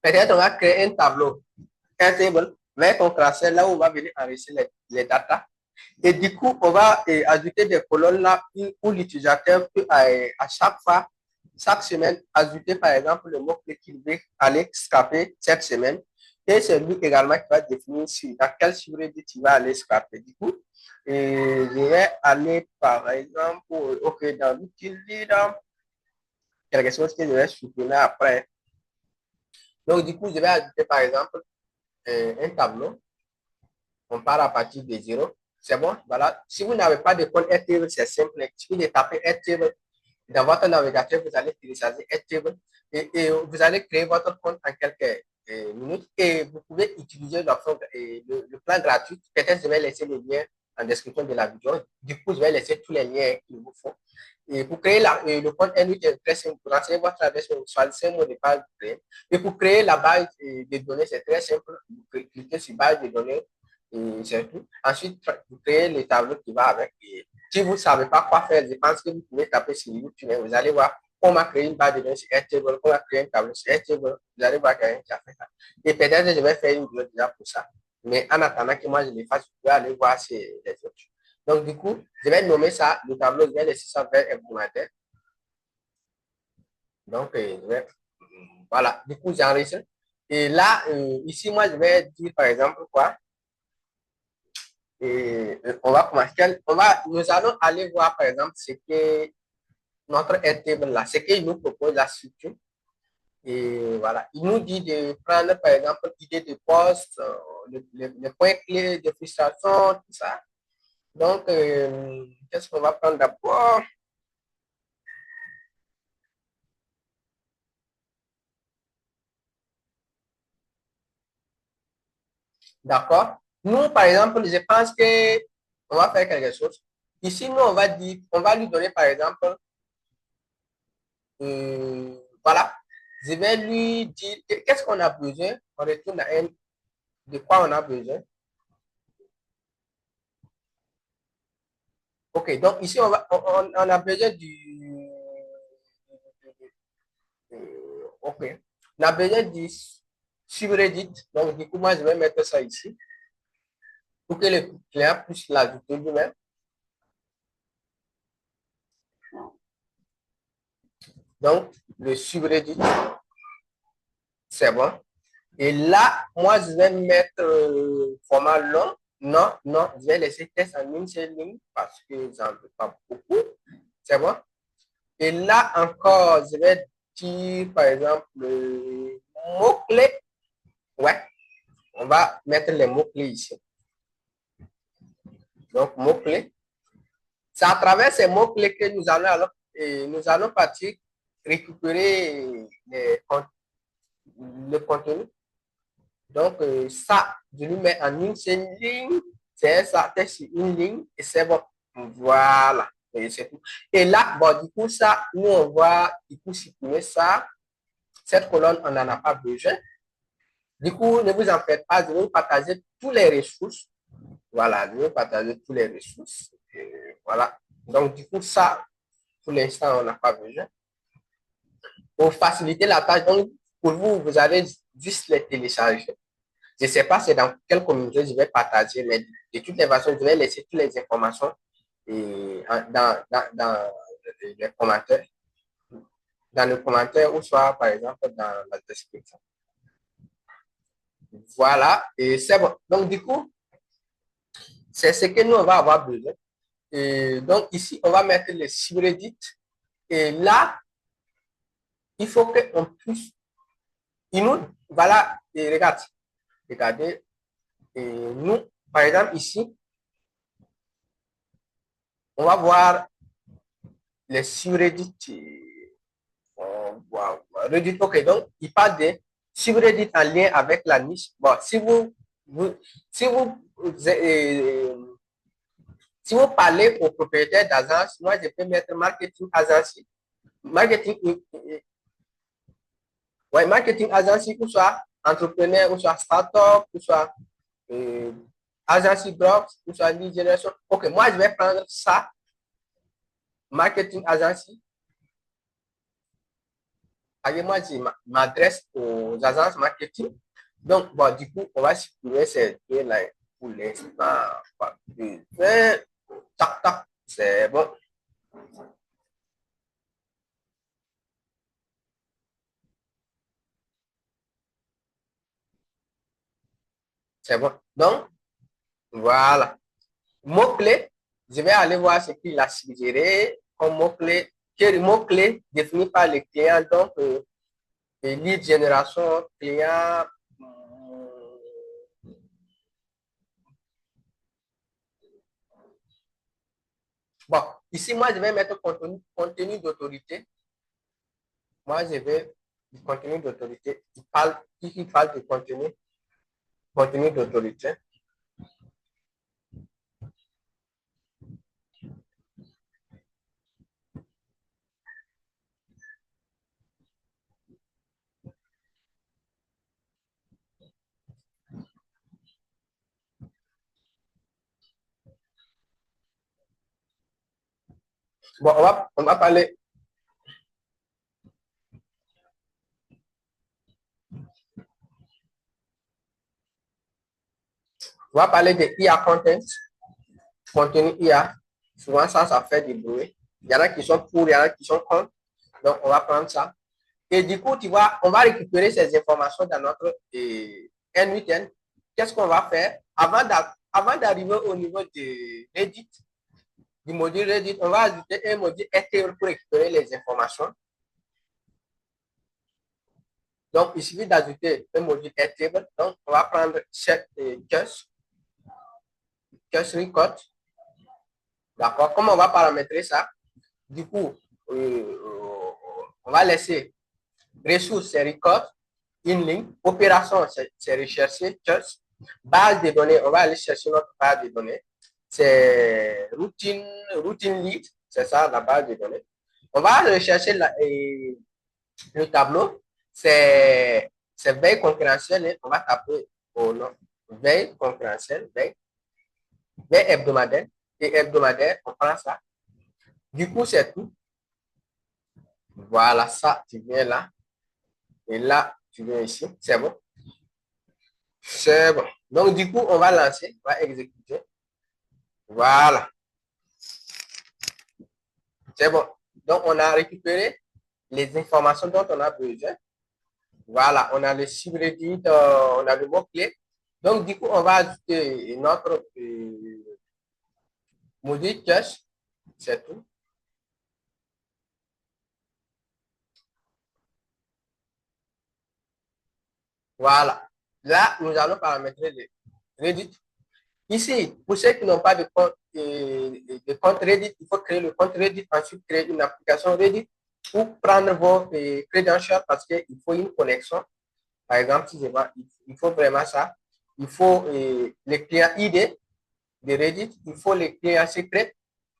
Speaker 1: Peut-être on va créer un tableau, un table, avec ton classeur là où on va venir enregistrer les datas. Et du coup, on va ajouter des colonnes là où l'utilisateur peut à chaque fois, chaque semaine, ajouter par exemple le mot-clé qu'il veut aller scraper cette semaine. Et c'est lui également qui va définir dans quel subreddit il va aller scraper. Du coup, je vais aller par exemple, OK, dans l'outil leader, quelque chose que je vais supprimer après. Donc, du coup, je vais ajouter par exemple un tableau. On part à partir de 0. C'est bon? Voilà. Si vous n'avez pas de compte Airtable, c'est simple. Il suffit de taper Airtable dans votre navigateur. Vous allez télécharger Airtable et vous allez créer votre compte en quelques minutes et vous pouvez utiliser le plan gratuit. Peut-être je vais laisser le lien en description de la vidéo. Du coup, je vais laisser tous les liens qu'il vous faut. Et pour créer le compte NUT est très simple. Pour renseigner votre adresse mail, choisissez un mot de passe. Et pour créer la base de données, c'est très simple. Vous cliquez sur base de données et c'est tout. Ensuite, vous créez le tableau qui va avec. Et si vous ne savez pas quoi faire, je pense que vous pouvez taper sur YouTube. Vous allez voir comment créer une base de données sur Airtable, comment créer un tableau sur Airtable. Vous allez voir quelqu'un qui a fait ça. Et peut-être je vais faire une vidéo déjà pour ça. Mais en attendant que moi je le fasse, vous pouvez aller voir les autres. Donc, du coup, je vais nommer ça, le tableau, je vais laisser ça vers hebdomadaire. Donc, voilà, du coup, j'enregistre. Et là, ici, moi, je vais dire, par exemple, quoi? Et on va commencer. Nous allons aller voir, par exemple, ce que notre Airtable là, ce qu'il nous propose la structure. Et voilà, il nous dit de prendre, par exemple, l'idée de poste, les points clés de frustration, tout ça. Donc, qu'est-ce qu'on va prendre d'abord? D'accord? Nous, par exemple, je pense que on va faire quelque chose. Ici, nous, on va dire, on va lui donner, par exemple, voilà, je vais lui dire qu'est-ce qu'on a besoin. On retourne à un, de quoi on a besoin. OK, donc ici, on a besoin du. OK. On a besoin du subreddit. Donc, du coup, moi, je vais mettre ça ici pour que le client puisse l'ajouter lui-même. Donc, le subreddit, c'est bon. Et là, moi, je vais mettre format long. Non, non, je vais laisser test en une seule ligne parce que j'en veux pas beaucoup. C'est bon. Et là encore, je vais dire, par exemple, le mot-clé. Ouais, on va mettre les mots-clés ici. Donc, mots-clés. C'est à travers ces mots-clés que nous allons partir récupérer le contenu. Donc, ça, je lui mets en une seule ligne. C'est ça, c'est une ligne et c'est bon. Voilà. Et c'est tout. Et là, bon, du coup, ça, nous, on va, du coup, supprimer ça. Cette colonne, on n'en a pas besoin. Du coup, ne vous en faites pas. Je vais vous partager tous les ressources. Voilà, je vais partager tous les ressources. Et voilà. Donc, du coup, ça, pour l'instant, on n'a pas besoin. Pour faciliter la tâche, donc, pour vous, vous allez juste les télécharger. Je ne sais pas c'est dans quelle communauté je vais partager, mais de toutes les façons, je vais laisser toutes les informations dans les commentaires, dans le commentaire ou soit, par exemple, dans la description. Voilà, et c'est bon. Donc, du coup, c'est ce que nous, on va avoir besoin. Et donc, ici, on va mettre les subreddits. Et là, il faut qu'on puisse, voilà, et regardez, et nous, par exemple, ici, on va voir les subreddits. Reddit, ok, donc il parle de subreddit en lien avec la niche. Bon, si si vous parlez aux propriétaires d'agence, moi je peux mettre marketing agency, marketing, ouais, marketing agency, ou soit entrepreneur, ou soit startup, ou soit agency growth, ou soit lead generation. Ok, moi je vais prendre ça, marketing agency. Moi, je m'adresse aux agences marketing. Donc, bon, du coup, on va supprimer ces deux-là pour l'instant. Tac, tac, c'est bon. C'est bon. Donc, voilà. Mot-clé, je vais aller voir ce qu'il a suggéré comme mot-clé. Quel mot-clé défini par les clients? Donc, lead génération, client. Bon, ici, moi, je vais mettre contenu d'autorité. Moi, je vais du contenu d'autorité. Il parle du contenu d'autorité. Bon, on va parler. On va parler de IA content, contenu IA. Souvent, ça fait du bruit. Il y en a qui sont pour, il y en a qui sont contre. Donc, on va prendre ça. Et du coup, tu vois, on va récupérer ces informations dans notre N8N. Qu'est-ce qu'on va faire? Avant d'arriver au niveau de Reddit, du module Reddit, on va ajouter un module RTL pour récupérer les informations. Donc, il suffit d'ajouter un module RTL. Donc, on va prendre cette cache record. D'accord? Comment on va paramétrer ça? Du coup, on va laisser ressources, c'est record, une ligne, opération, c'est rechercher, just, base de données, on va aller chercher notre base de données, c'est routine lead, c'est ça la base de données. On va rechercher le tableau, c'est veille concurrentielle, on va taper au nom, veille concurrentielle, veille hebdomadaire, et hebdomadaire, on prend ça. Du coup, c'est tout. Voilà, ça, tu viens là. Et là, tu viens ici. C'est bon. C'est bon. Donc, du coup, on va lancer, on va exécuter. Voilà. C'est bon. Donc, on a récupéré les informations dont on a besoin. Voilà. On a le subreddit, on a le mot-clé. Donc, du coup, on va ajouter notre module cache. C'est tout. Voilà. Là, nous allons paramétrer le Reddit. Ici, pour ceux qui n'ont pas de compte Reddit, il faut créer le compte Reddit, ensuite créer une application Reddit ou prendre vos credentials parce qu'il faut une connexion. Par exemple, si je vois, il faut vraiment ça. Il faut les clients ID de Reddit, il faut les clients secrets.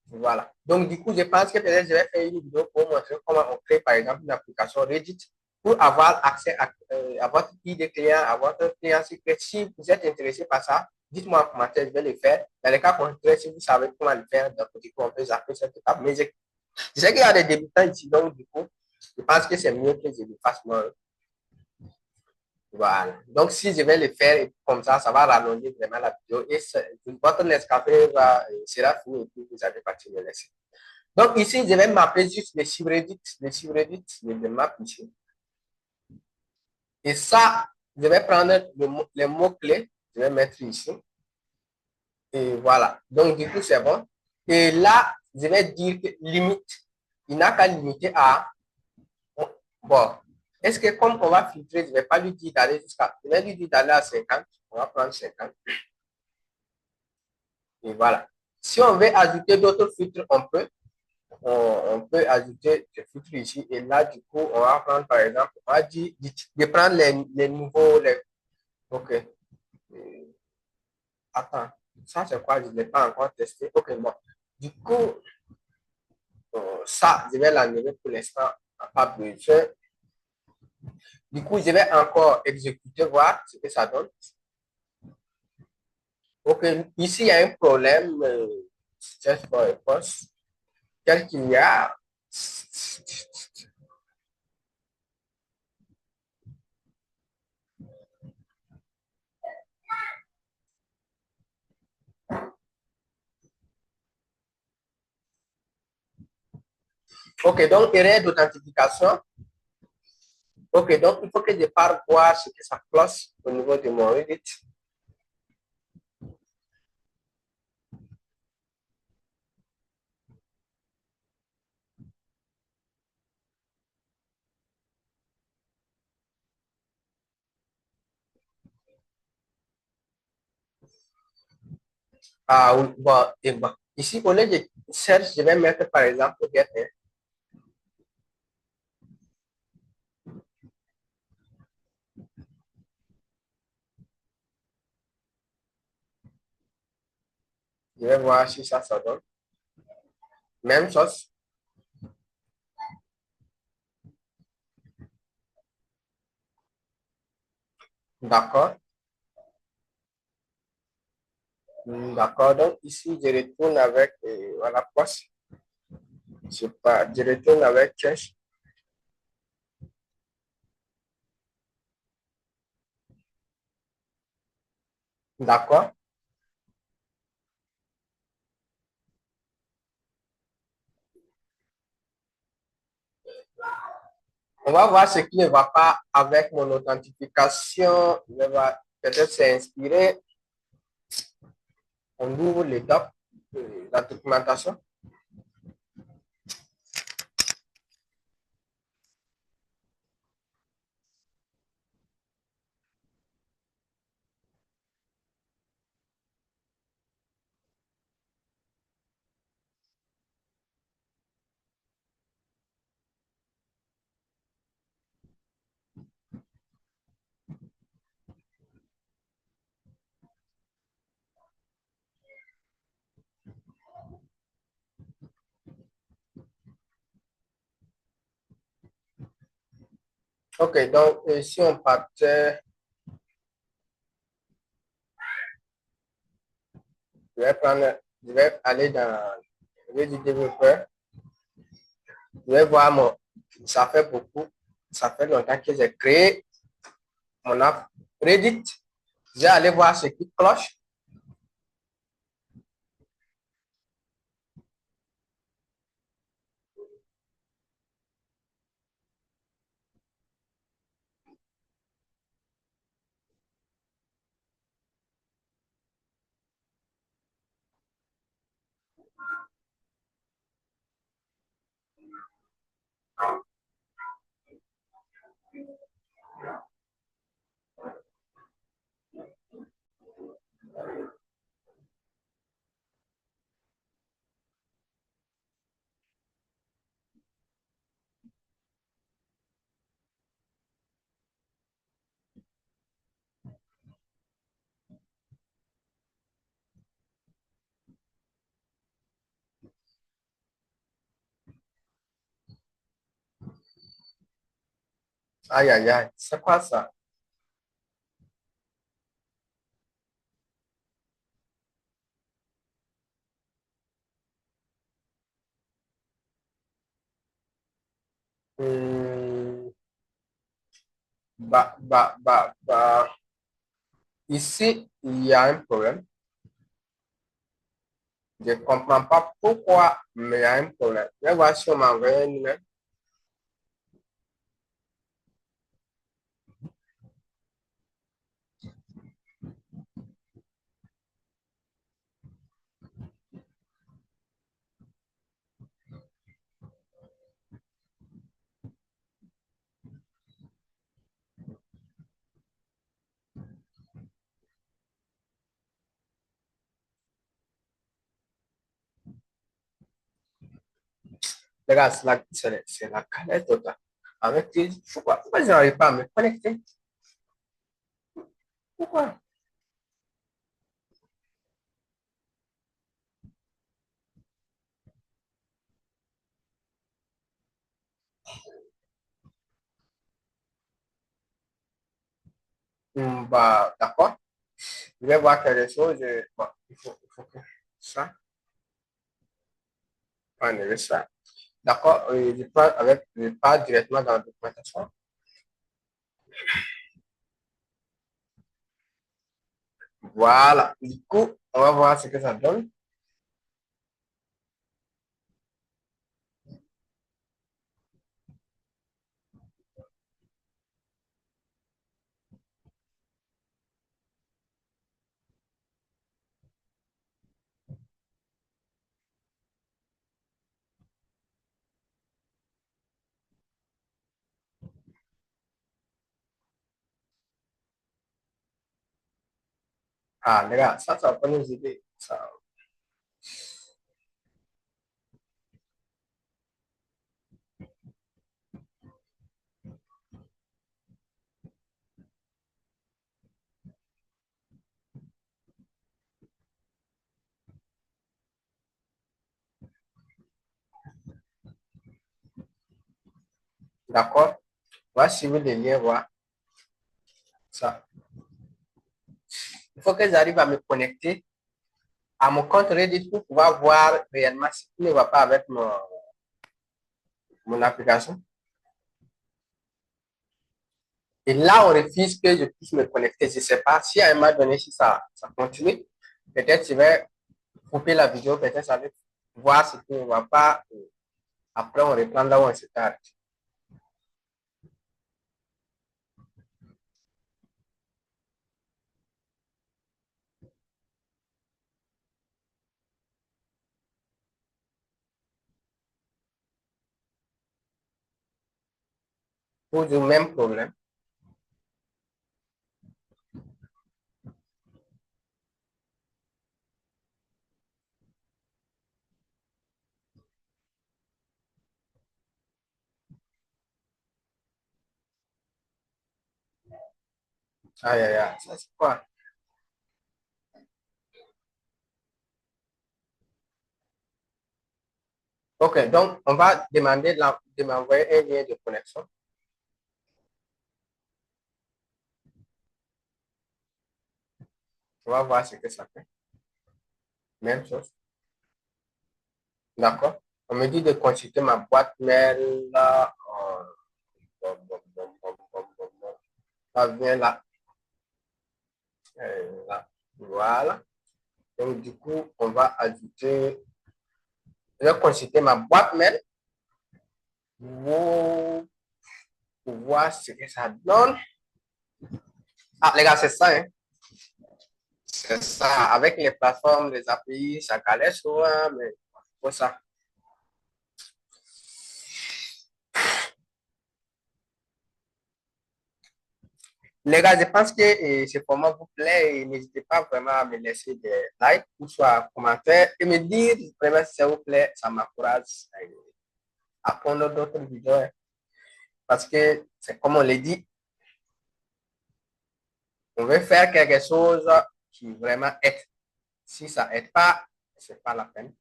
Speaker 1: Voilà. Donc, du coup, je pense que peut-être je vais faire une vidéo pour montrer comment on crée, par exemple, une application Reddit pour avoir accès à votre ID client, à votre client secret. Si vous êtes intéressé par ça, dites-moi en commentaire, je vais le faire. Dans les cas contraires, si vous savez comment le faire, donc, du coup, on peut zapper cette étape. Mais je sais qu'il y a des débutants ici, donc, du coup, je pense que c'est mieux que je le fasse moi. Voilà. Donc, si je vais le faire comme ça va rallonger vraiment la vidéo et votre Nescafé sera fini et puis vous allez partir le laisser. Donc, ici, je vais mapper juste les subreddits, je les map ici. Et ça, je vais prendre les mots-clés, je vais mettre ici. Et voilà. Donc, du coup, c'est bon. Et là, je vais dire que limite, il n'a qu'à limiter à, bon, est-ce que comme on va filtrer, je ne vais pas lui dire d'aller je vais lui dire d'aller à 50, on va prendre 50. Et voilà. Si on veut ajouter d'autres filtres, on peut ajouter des filtres ici. Et là, du coup, on va prendre, par exemple, on va dire de prendre les nouveaux. OK. Attends, ça, c'est quoi? Je ne l'ai pas encore testé. OK, bon. Du coup, ça, je vais l'enlever pour l'instant. Pas besoin. Du coup, je vais encore exécuter, voir ce que ça donne. OK, ici, il y a un problème. Search for a post. Quel qu'il y a? OK, donc erreur d'authentification. OK, donc il faut que je parte voir ce que ça cloche au niveau de mon Reddit. Ah oui, bon, et bon. Ici, au lieu de search, je vais mettre par exemple get. Je vais voir si ça donne. Même chose. D'accord. D'accord. Donc, ici, je retourne avec voilà, poste. Je sais pas, je retourne avec cash. D'accord. On va voir ce qui ne va pas avec mon authentification. Peut-être s'inspirer. On ouvre les docs, la documentation. OK, donc si on partait, je vais aller dans le du développeur. Je vais voir ça fait beaucoup, ça fait longtemps que j'ai créé mon app Reddit. Je vais aller voir ce qui cloche. Aïe, aïe, aïe, c'est quoi ça? Hum, bah. Ici, il y a un problème. Je ne comprends pas pourquoi, mais il y a un problème. Je vais voir si on m'a envoyé un email. Les gars, c'est la galère totale. Avec qui, pourquoi je n'arrive pas à me connecter? Pourquoi? Bah, d'accord. Je vais voir quelque chose. Bon, il faut que ça, on enlève ça. D'accord. Je pars directement dans la documentation. Voilà. Du coup, on va voir ce que ça donne. Ah, les gars, ça va pas nous aider. Ça. D'accord? On va suivre les liens, voir ça. Il faut que j'arrive à me connecter à mon compte Reddit pour pouvoir voir réellement ce qui ne va pas avec mon application. Et là, on refuse que je puisse me connecter. Je ne sais pas si à un moment donné, si ça continue, peut-être je vais couper la vidéo, peut-être ça va voir ce qui ne va pas. Après, on reprend là où on s'est arrêté. Pour le même problème. Aïe, aïe, aïe, ça c'est quoi? Ok, donc on va demander de m'envoyer un lien de connexion. On va voir ce que ça fait. Même chose. D'accord. On me dit de consulter ma boîte mail. Là. Ça vient là. Là. Voilà. Donc, du coup, on va ajouter. Je vais consulter ma boîte mail pour voir ce que ça donne. Ah, les gars, c'est ça, hein? C'est ça. Avec les plateformes, les API, ça galère souvent, mais pour ça. Les gars, je pense que ce format vous plaît et n'hésitez pas vraiment à me laisser des likes ou soit commentaires et me dire vraiment si ça vous plaît, ça m'encourage à prendre d'autres vidéos. Hein. Parce que c'est comme on l'a dit, on veut faire quelque chose qui vraiment aide. Si ça aide pas, c'est pas la peine.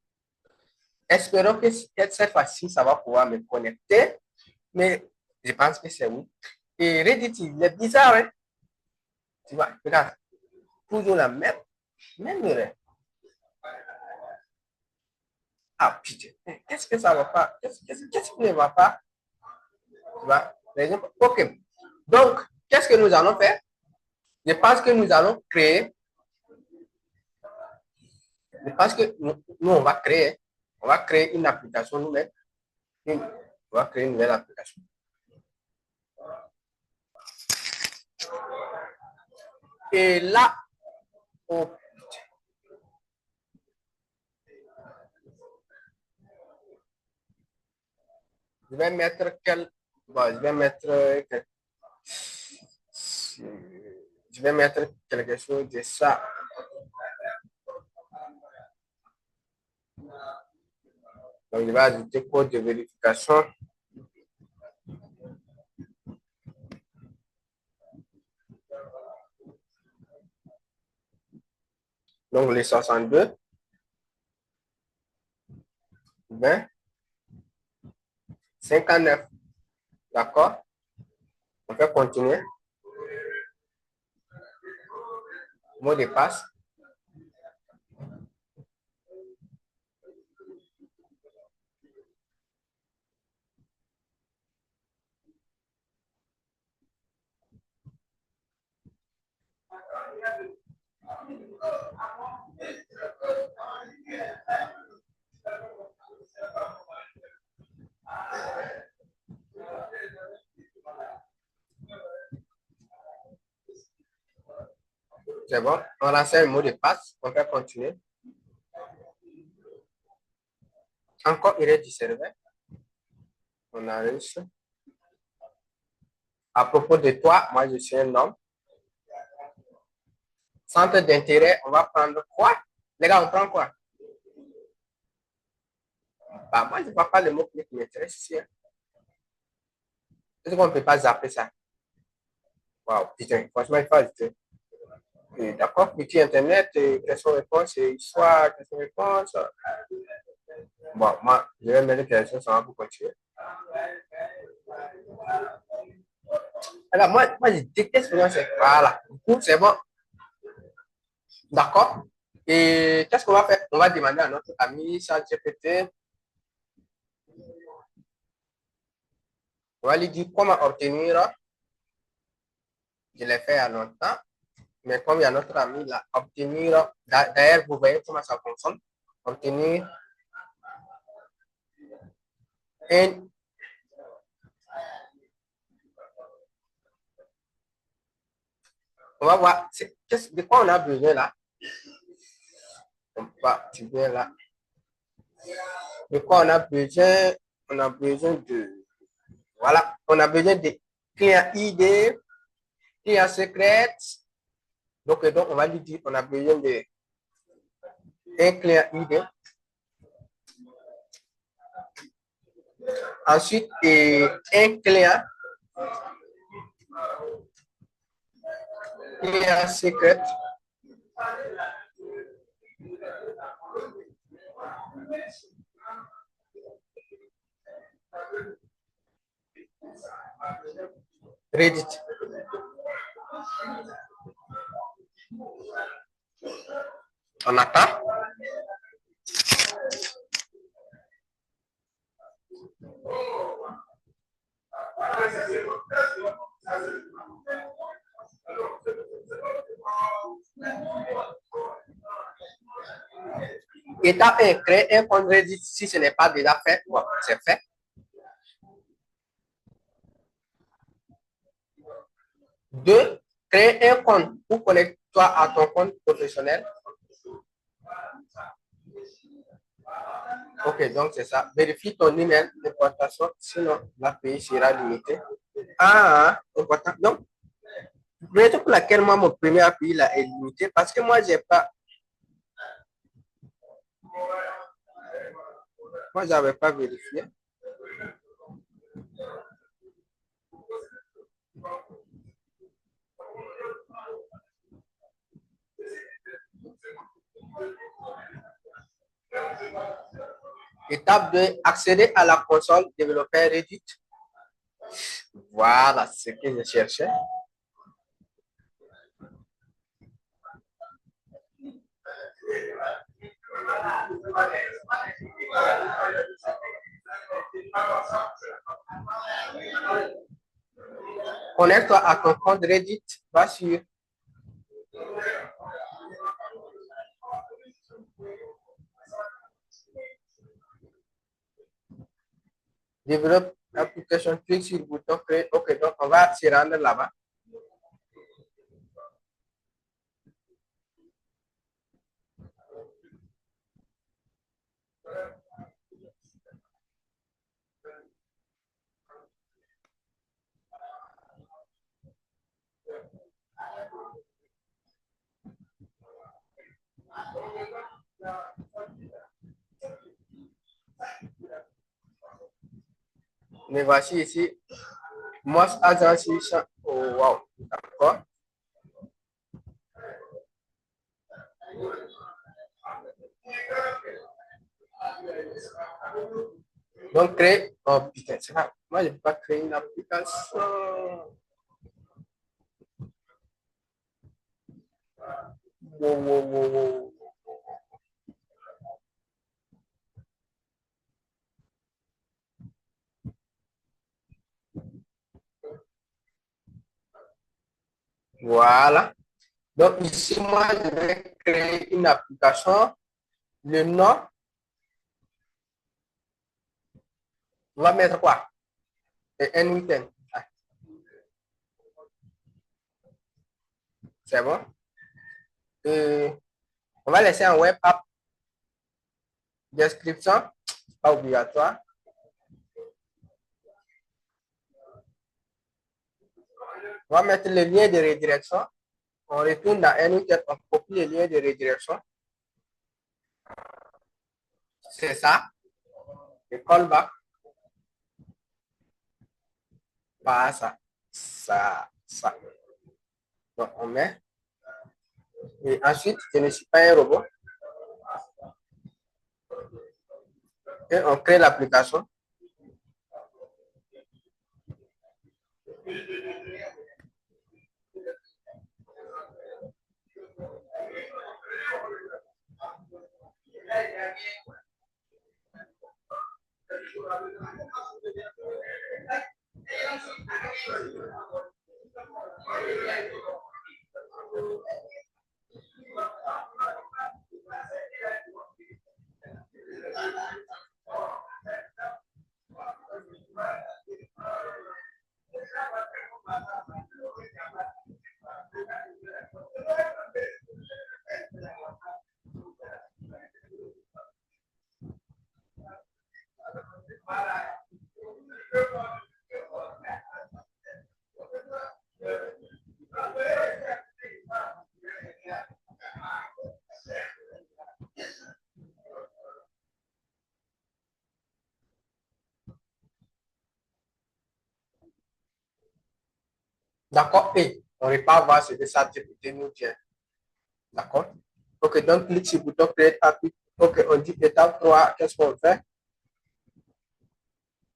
Speaker 1: Espérons que cette fois-ci, ça va pouvoir me connecter, mais je pense que c'est oui. Et Reddit, il est bizarre, hein? Tu vois, regarde, toujours la même erreur. Ah, putain, qu'est-ce que ça va pas? Qu'est-ce qui ne va pas? Tu vois? Ok. Donc, qu'est-ce que nous allons faire? Je pense que nous allons créer, je pense que nous on va créer une application nous-mêmes. On va créer une nouvelle application. Et là, oh, je vais mettre quel, bon, je vais mettre quelque chose de ça. Donc, je vais ajouter code de vérification. Donc, les 62, 20, 59. D'accord? On peut continuer. Mot de passe. C'est bon. On renseigne le mot de passe. On peut continuer. Encore erreur du serveur. On a réussi. À propos de toi, moi, je suis un homme. Centre d'intérêt, on va prendre quoi? Les gars, on prend quoi? Bah, moi, je ne vois pas le mot qui m'intéresse ici. Hein. Est-ce qu'on ne peut pas zapper ça? Waouh, putain, franchement, il faut ajouter. D'accord, petit Internet, questions-réponses et histoire, questions-réponses. Bon, moi, je vais mettre quelque chose pour continuer. Alors, moi, je déteste vraiment ces. Voilà. Du coup, c'est bon. D'accord. Et qu'est-ce qu'on va faire? On va demander à notre ami ChatGPT. On va lui dire comment obtenir. Je l'ai fait il y a longtemps. Mais comme il y a notre ami là, obtenir. D'ailleurs, vous voyez comment ça fonctionne. Obtenir un. On va voir de quoi on a besoin là. On va bien là. De quoi on a besoin? On a besoin de. Voilà. On a besoin de client ID, client secret. Donc, on va lui dire qu'on a besoin de un client ID. Ensuite, un client secret. Reddit. On attend. Étape 1, créer un compte Reddit si ce n'est pas déjà fait. Bon, c'est fait. Deux, créer un compte pour connecter-toi à ton compte professionnel. Ok, donc c'est ça. Vérifie ton email d'importation, sinon l'API sera limitée. Ah, important. Donc, raison pour laquelle moi, mon premier API là, est limité, parce que moi, j'ai pas. Moi, je n'avais pas vérifié. Étape 2, accéder à la console développeur Reddit. Voilà ce que je cherchais. Connecte-toi à ton compte Reddit. Va sur développe l'application, clique sur le bouton créer. Ok, donc on va se rendre là-bas. Mais voici ici. Most agencies. Oh, wow. D'accord. Donc, créer. Oh putain, c'est pas. Moi, je ne peux pas créer une application. Wow, wow, wow, wow. Voilà. Donc, ici, moi, je vais créer une application. Le nom, on va mettre quoi? Un week-end. Ah, c'est bon. On va laisser un web app. Description, pas obligatoire. On va mettre le lien de redirection. On retourne dans un week-end, on copie le lien de redirection. C'est ça. Et callback. Pas ça. Ça. Donc, on met. Et ensuite, je ne suis pas un robot. Et on crée l'application. D'accord? Et on ne va pas voir ce que ça nous tient. D'accord? Ok, donc clique sur le bouton Create App. Ok, on dit étape 3. Qu'est-ce qu'on fait?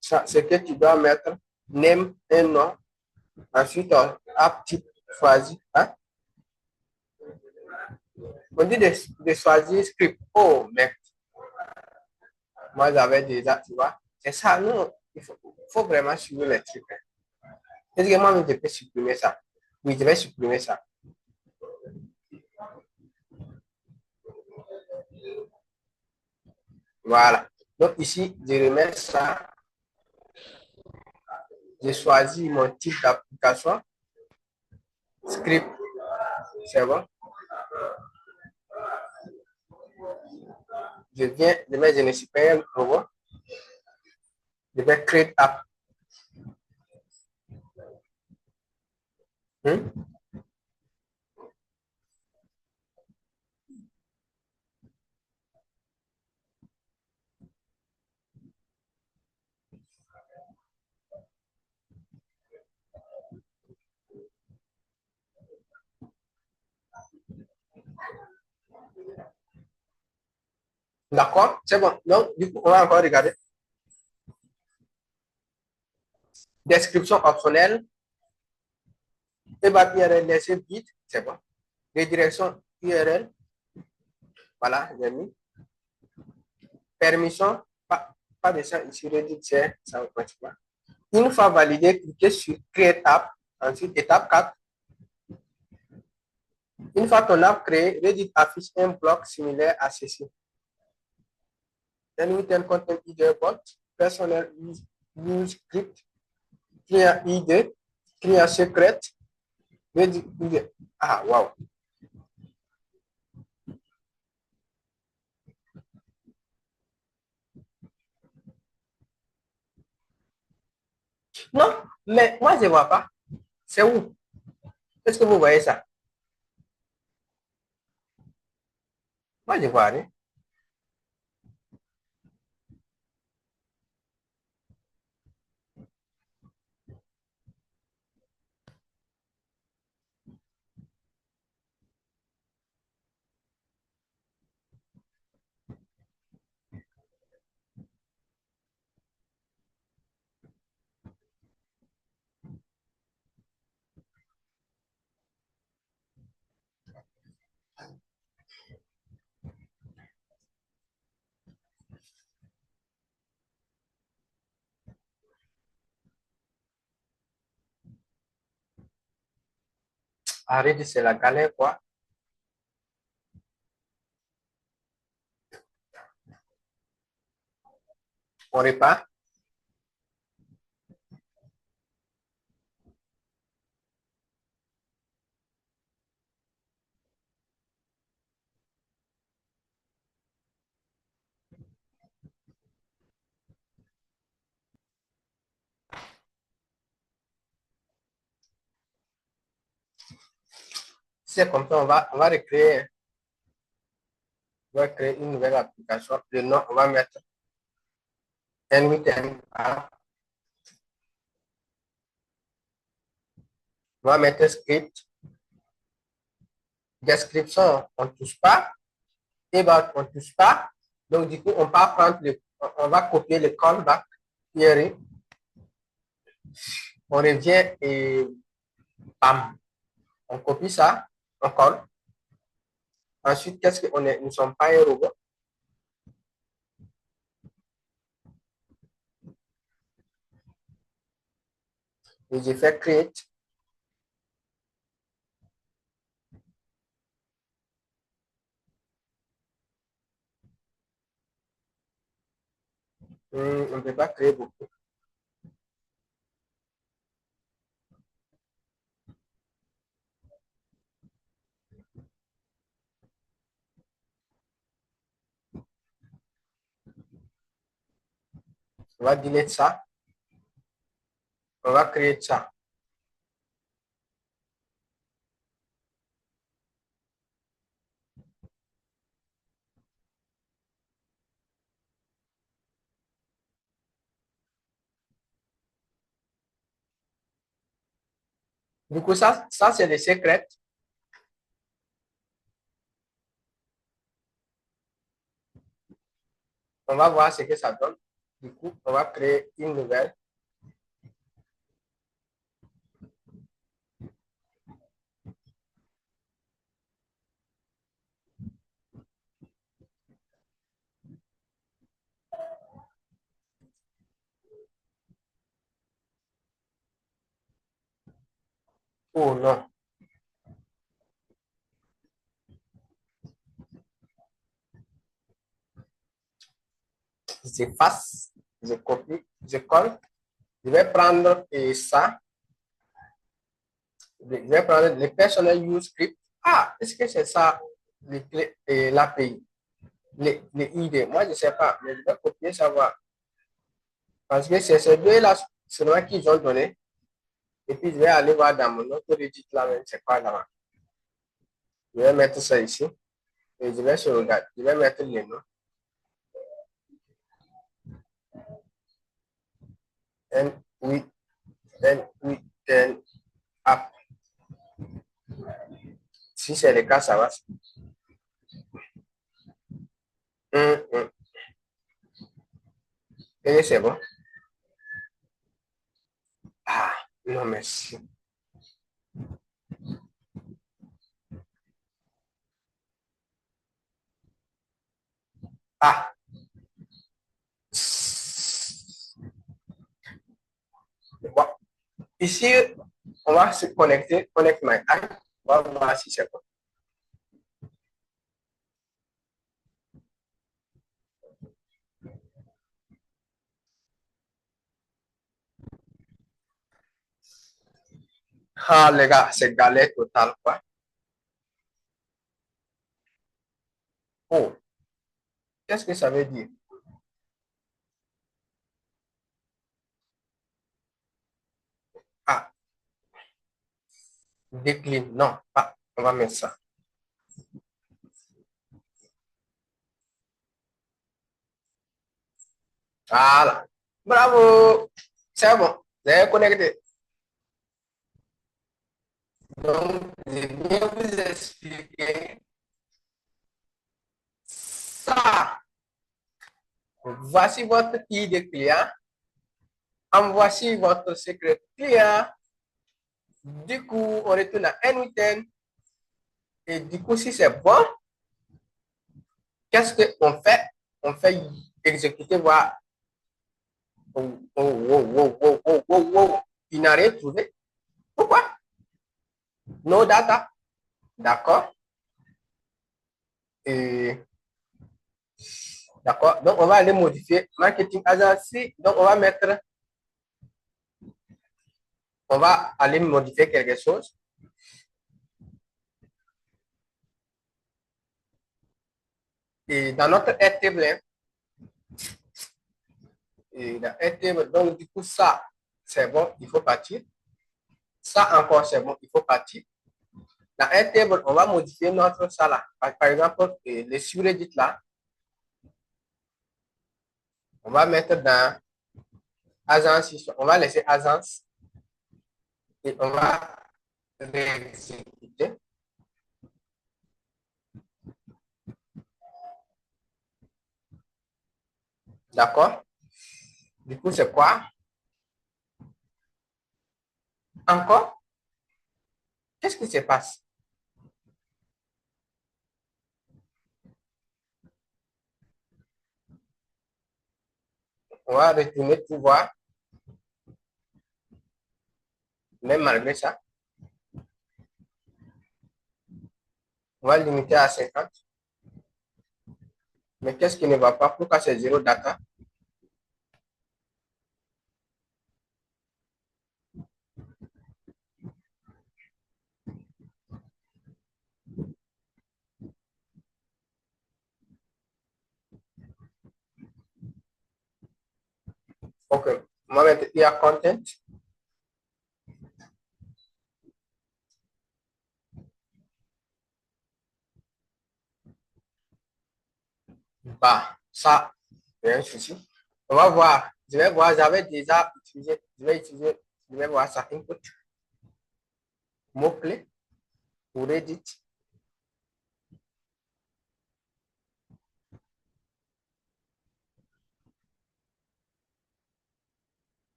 Speaker 1: C'est que tu dois mettre name, un nom. Ensuite, app type choisi. Hein? On dit de choisir script. Oh, mec. Moi, j'avais déjà, tu vois. C'est ça, non. Il faut vraiment suivre les trucs. Hein. Est-ce que moi, je peux supprimer ça? Oui, je vais supprimer ça. Voilà. Donc ici, je remets ça. Je choisis mon type d'application. Script. C'est bon. Je viens, je ne suis pas un robot. Je vais create app. D'accord? C'est bon. Donc, du coup, on va encore regarder. Description optionnelle. Et bah, URL laissé vide. C'est bon. Redirection URL. Voilà, j'ai mis. Permission. Pas de ça ici. Redire, ça ne marche pas. Une fois validé, cliquez sur Create App. Ensuite, étape 4. Une fois ton app créé, Reddit affiche un bloc similaire à ceci. Then we can content ID bot, personal use script, client ID, client secret, Reddit ID. Ah, wow. Non, mais moi, je ne vois pas. C'est où? Est-ce que vous voyez ça? Moi, je vois rien. Arrête, c'est la galère, quoi. On repart. C'est comme ça, on va recréer. On va créer une nouvelle application. Le nom, on va mettre N8N. On va mettre script. Description, on ne touche pas. Et ben, on ne touche pas. Donc, du coup, on va copier le callback query. On revient et bam, on copie ça, on colle. Ensuite, qu'est-ce qu'on est? Nous ne sommes pas un robot. et je fais create. On ne peut pas créer beaucoup. On va delete ça. On va créer ça. Du coup, ça c'est le secret. On va voir ce que ça donne. Du coup, on va créer une nouvelle. Oh non. J'efface, je copie, je colle. Je vais prendre ça. Je vais prendre le personnel use script. Ah, est-ce que c'est ça l'API? Les ID. Moi, je ne sais pas, mais je vais copier, savoir. Parce que c'est ces deux-là seulement qu'ils ont donné. Et puis, je vais aller voir dans mon autre Reddit là, c'est quoi là-bas. Je vais mettre ça ici. Et je vais sauvegarder. Je vais mettre les noms. N8, N8, N app. Si c'est le cas, ça va. Hum. Et c'est bon. Ah, non, merci. Ah, bon. Ici, on va se connecter, connect my eye. On va voir si c'est bon. Ah, les gars, c'est galère totale, quoi. Oh, qu'est-ce que ça veut dire? Ah, décline. Non, pas. On va mettre ça. Voilà. Bravo. C'est bon. J'ai connecté. Donc, je viens vous expliquer ça. Voici votre ID client. En voici votre secret client. Du coup, on retourne à N8N. Et du coup, si c'est bon, qu'est-ce qu'on fait? On fait exécuter, voir. Oh, oh, oh, oh, oh, oh, oh. Il n'a rien trouvé. Pourquoi? No data. D'accord. Et d'accord. Donc, on va aller modifier marketing agency. Donc, on va aller modifier quelque chose. Et dans notre table, et dans table, donc, du coup, ça, c'est bon, il faut partir. Ça encore, c'est bon, il faut partir. Dans table, on va modifier notre ça là. Par exemple, le subreddit là, on va mettre dans agence, on va laisser agence et on va réexécuter. D'accord? Du coup, c'est quoi? Encore? Qu'est-ce qui se passe? On va retourner pour voir. Même malgré ça, on va limiter à 50. Mais qu'est-ce qui ne va pas? Pourquoi c'est zéro data? OK. On va mettre here content. Bah, ça, c'est un souci. On va voir. Je vais voir, j'avais déjà utilisé, je vais voir ça. Input, mot-clé pour Reddit.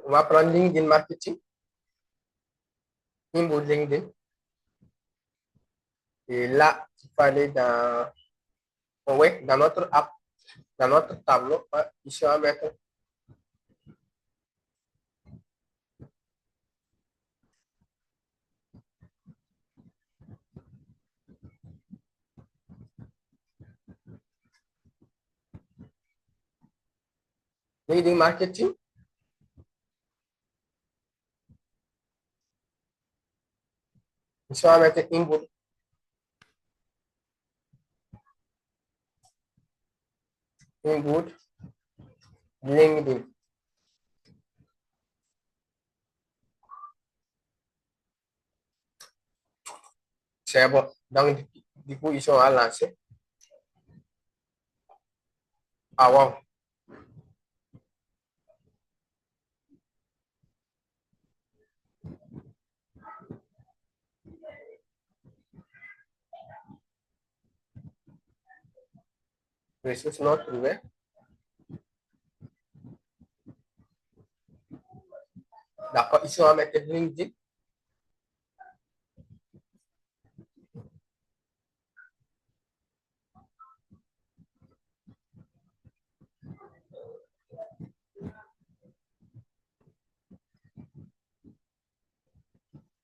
Speaker 1: On va prendre LinkedIn Marketing, inbound LinkedIn. Et là, il faut aller dans, ouais, dans notre app, dans notre tableau. Ici, on va mettre LinkedIn Marketing. Ici, on va mettre inbound. Inbound LinkedIn. C'est bon. Donc, du coup, ici, on va lancer. Ah, wow. Ressources non trouvées. D'accord. Ici, on va mettre LinkedIn.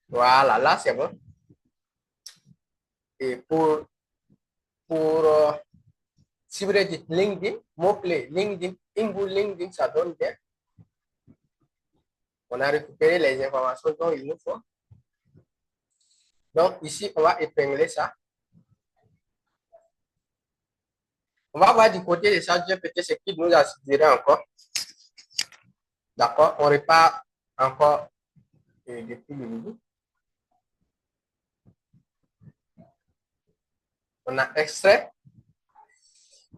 Speaker 1: Voilà, là, c'est bon. Et pour si vous dites LinkedIn, mot-clé LinkedIn, inbound LinkedIn, ça donne bien. On a récupéré les informations dont il nous faut. Donc, ici, on va épingler ça. On va voir du côté de ChatGPT ce qu'il nous a suggéré encore. D'accord? On repart encore depuis le début. On a extrait.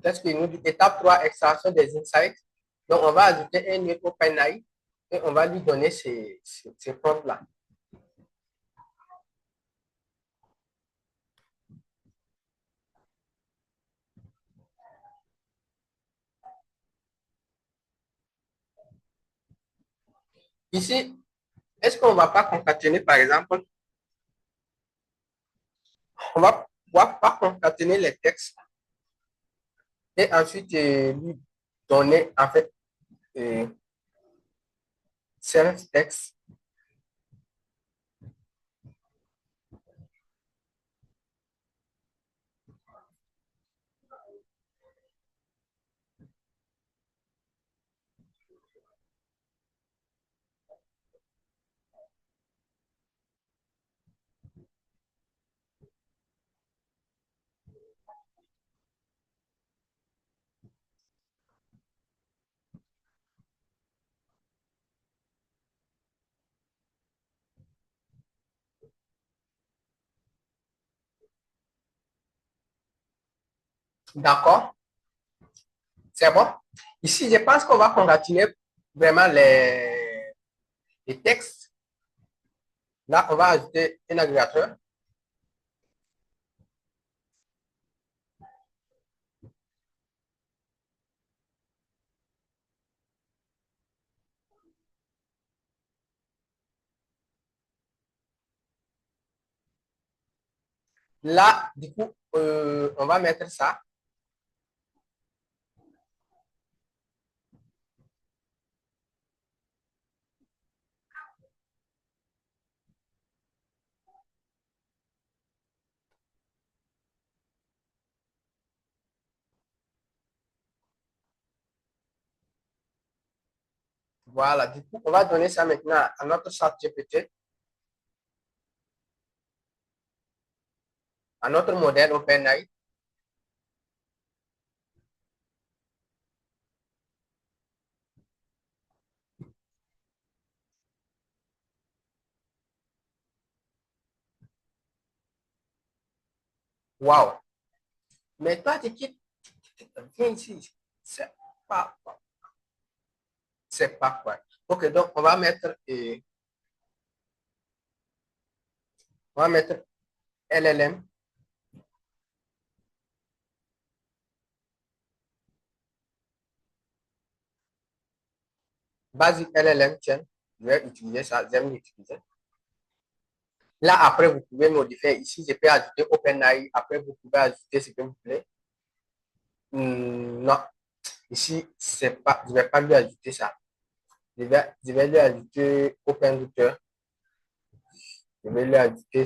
Speaker 1: Qu'est-ce qu'il nous dit? Étape 3, extraction des insights. Donc, on va ajouter un autre OpenAI et on va lui donner ces prompts-là. Ici, est-ce qu'on ne va pas concaténer, par exemple, on va pouvoir pas concaténer les textes et ensuite lui donner, en fait, self-text. D'accord? C'est bon? Ici, je pense qu'on va concaténer vraiment les textes. Là, on va ajouter un agrégateur. Là, du coup, on va mettre ça. Voilà, du coup, on va donner ça maintenant à notre chat GPT, à notre modèle OpenAI. Waouh! Mais toi, tu quittes, viens ici. C'est pas, c'est pas quoi. Ok, donc on va mettre LLM, basique LLM, tiens, je vais utiliser ça, j'aime l'utiliser. Là, après, vous pouvez modifier. Ici, je peux ajouter OpenAI. Après, vous pouvez ajouter ce que vous voulez. Non, ici, c'est pas, je ne vais pas lui ajouter ça. Je vais lui ajouter OpenRouter. Je vais lui ajouter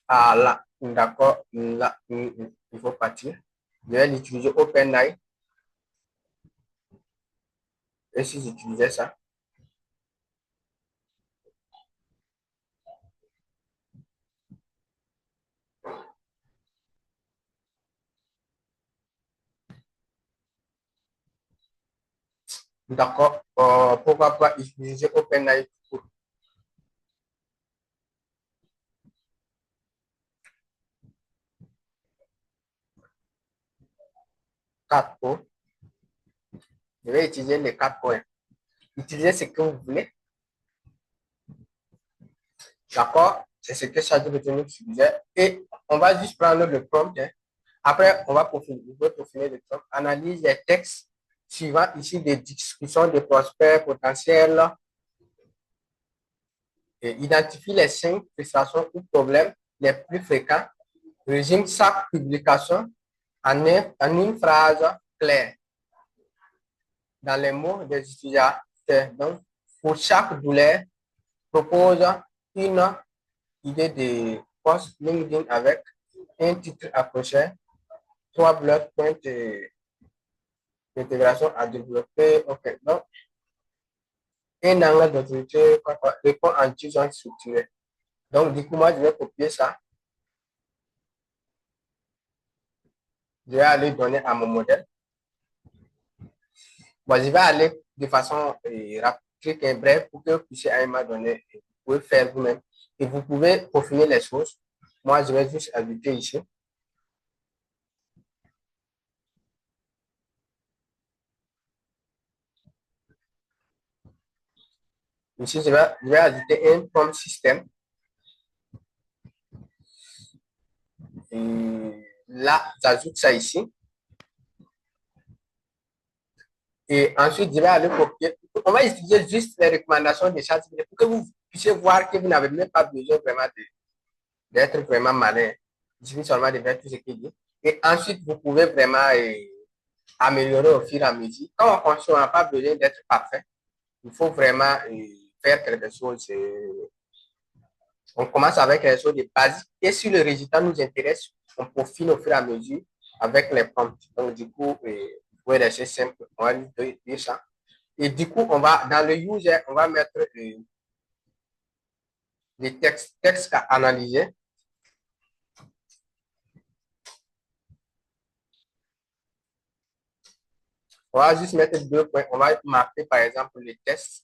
Speaker 1: là. D'accord. Là, il faut partir. Je vais l'utiliser OpenAI. Et si j'utilisais ça, d'accord. Pourquoi pas utiliser OpenAI pour 4 points. Je vais utiliser les 4 points. Utilisez ce que vous voulez. D'accord? C'est ce que ChatGPT nous suggère. Et on va juste prendre le prompt. Hein. Après, on va peaufiner le prompt. Analyse les textes suivant ici des discussions de prospects potentiels. Et identifie les 5 frustrations ou problèmes les plus fréquents. Résume chaque publication en une phrase claire dans les mots des utilisateurs. Donc, pour chaque douleur, propose une idée de post LinkedIn avec un titre accroché, 3 blocs points d'intégration à développer. OK. Donc, un angle d'autorité répond en utilisant structuré. Donc, du coup, moi, je vais copier ça. Je vais aller donner à mon modèle. Bon, je vais aller de façon rapide et brève pour que vous puissiez à un donner. Vous pouvez faire vous-même. Et vous pouvez peaufiner les choses. Moi, je vais juste ajouter ici. Ici, je vais ajouter un prompt système. Et là, j'ajoute ça ici. Et ensuite, je vais aller copier. On va utiliser juste les recommandations de ChatGPT pour que vous puissiez voir que vous n'avez même pas besoin vraiment d'être vraiment malin. Il suffit seulement de faire tout ce qu'il dit. Et ensuite, vous pouvez vraiment améliorer au fur et à mesure. Quand on construit, on n'a pas besoin d'être parfait. Il faut vraiment faire quelque chose. On commence avec quelque chose de basique. Et si le résultat nous intéresse, on peaufine au fur et à mesure avec les prompts. Donc, du coup, vous pouvez laisser simple. On va dire ça. Et du coup, on va, dans le user, on va mettre les textes à analyser. On va juste mettre 2 points. On va marquer, par exemple, les tests.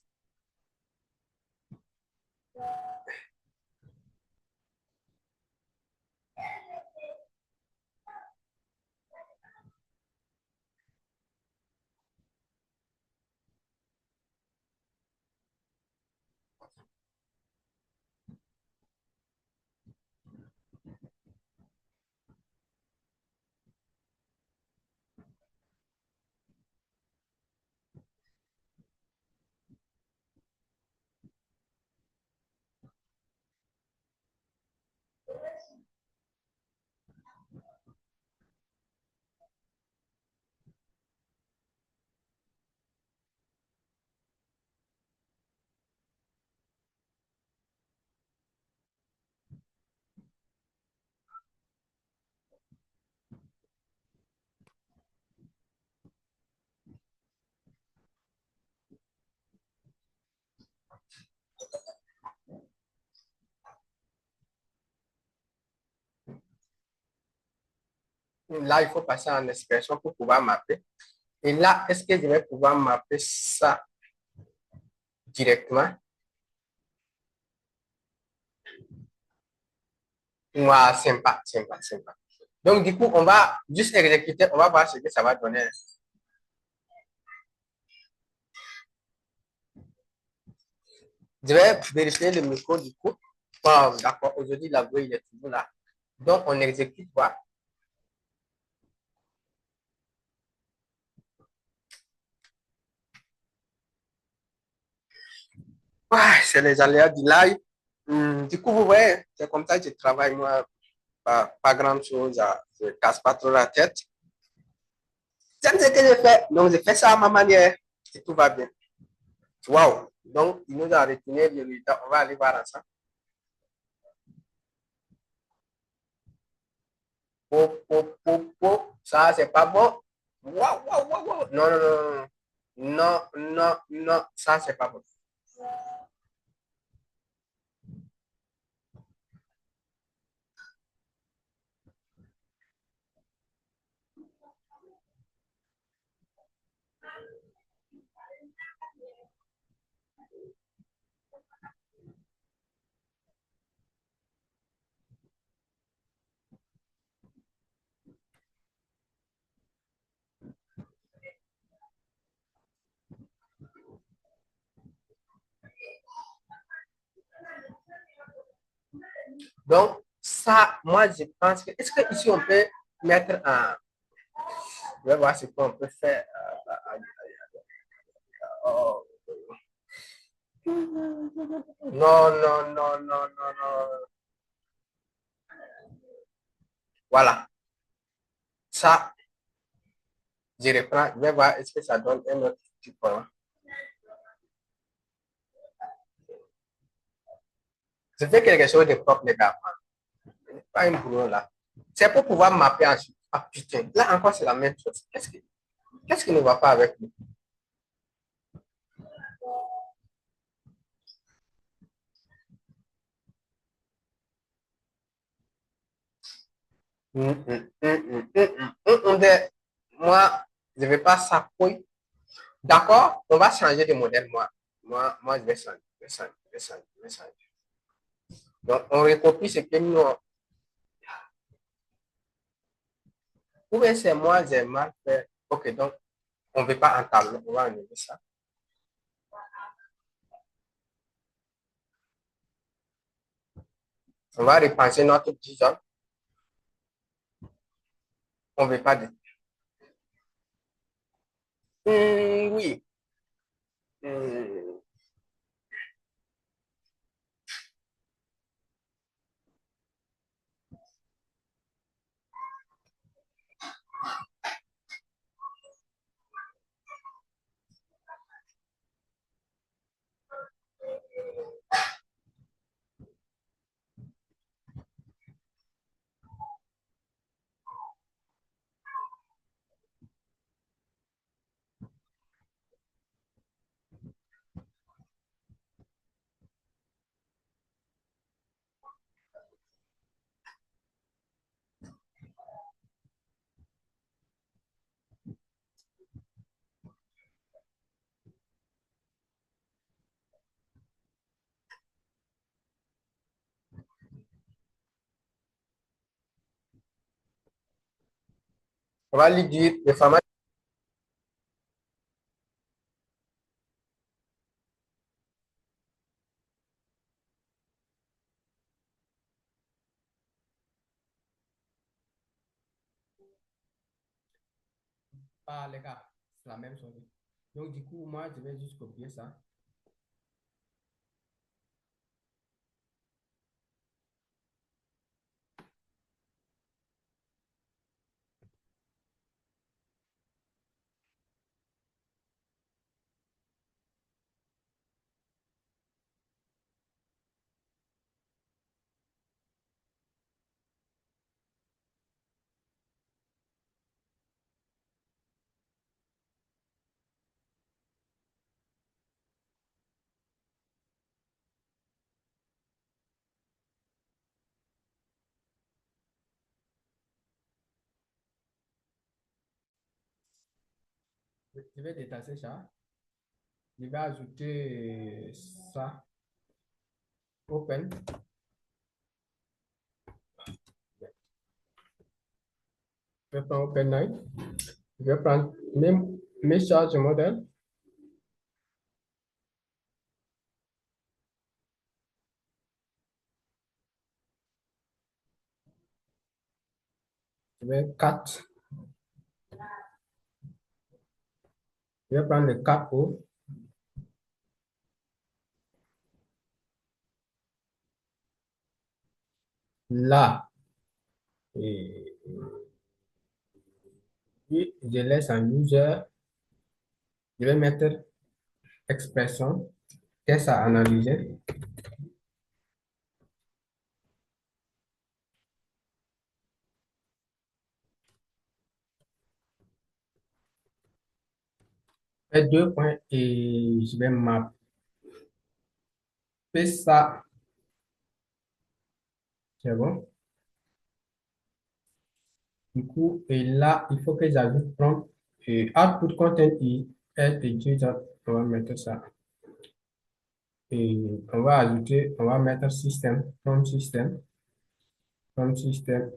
Speaker 1: Là, il faut passer en expression pour pouvoir mapper. Et là, est-ce que je vais pouvoir mapper ça directement? Moi, sympa, sympa, sympa. Donc, du coup, on va juste exécuter, on va voir ce que ça va donner. Je vais vérifier le micro du coup. Bon, d'accord, aujourd'hui, la voix, il est toujours là. Donc, on exécute quoi? Ah, c'est les aléas du live. Du coup, vous voyez, c'est comme ça que je travaille, moi, pas grand-chose, je ne casse pas trop la tête. C'est ce que je fais. Donc, je fais ça à ma manière et tout va bien. Waouh! Donc, il nous a retenu le résultat. On va aller voir ensemble. Pop, pop, pop, pop. Ça, c'est pas bon. Waouh, waouh, waouh, waouh. Non, non, non, non, non, non, non, ça, c'est pas bon. Donc, ça, moi, je pense que, est-ce que ici on peut mettre un, je vais voir ce qu'on peut faire. Oh. Non, non, non, non, non, non. Voilà. Ça, je reprends, je vais voir est-ce que ça donne un autre type. Je fais quelque chose de propre, les gars. Pas un boulot là. C'est pour pouvoir mapper ensuite. Ah putain, là encore c'est la même chose. Qu'est-ce qui ne va pas avec nous? Moi, je ne vais pas s'appuyer. D'accord, on va changer de modèle, moi, je vais changer, je vais changer, je vais changer, je vais changer. Donc, on recopie ce que nous, ou bien c'est moi, j'ai mal fait. Ok, donc, on ne veut pas un tableau, on va enlever ça. On va repenser notre disons. On ne veut pas de. Oui. Hum, on va lui dire le format. Ah, les gars, c'est la même chose. Donc, du coup, moi, je vais juste copier ça.
Speaker 2: Je vais détacher ça. Je vais ajouter ça. Open. Je vais prendre OpenAI. Je vais prendre mes charges modèles. Je vais 4. Je vais prendre le 4 O. Là. Et, puis, je laisse en user. Je vais mettre expression. Test à analyser. Je fais 2 points et je vais mapper ça. C'est bon. Du coup, et là, il faut que j'ajoute prompt et output content is user. On va mettre ça. Et on va mettre système, prompt système,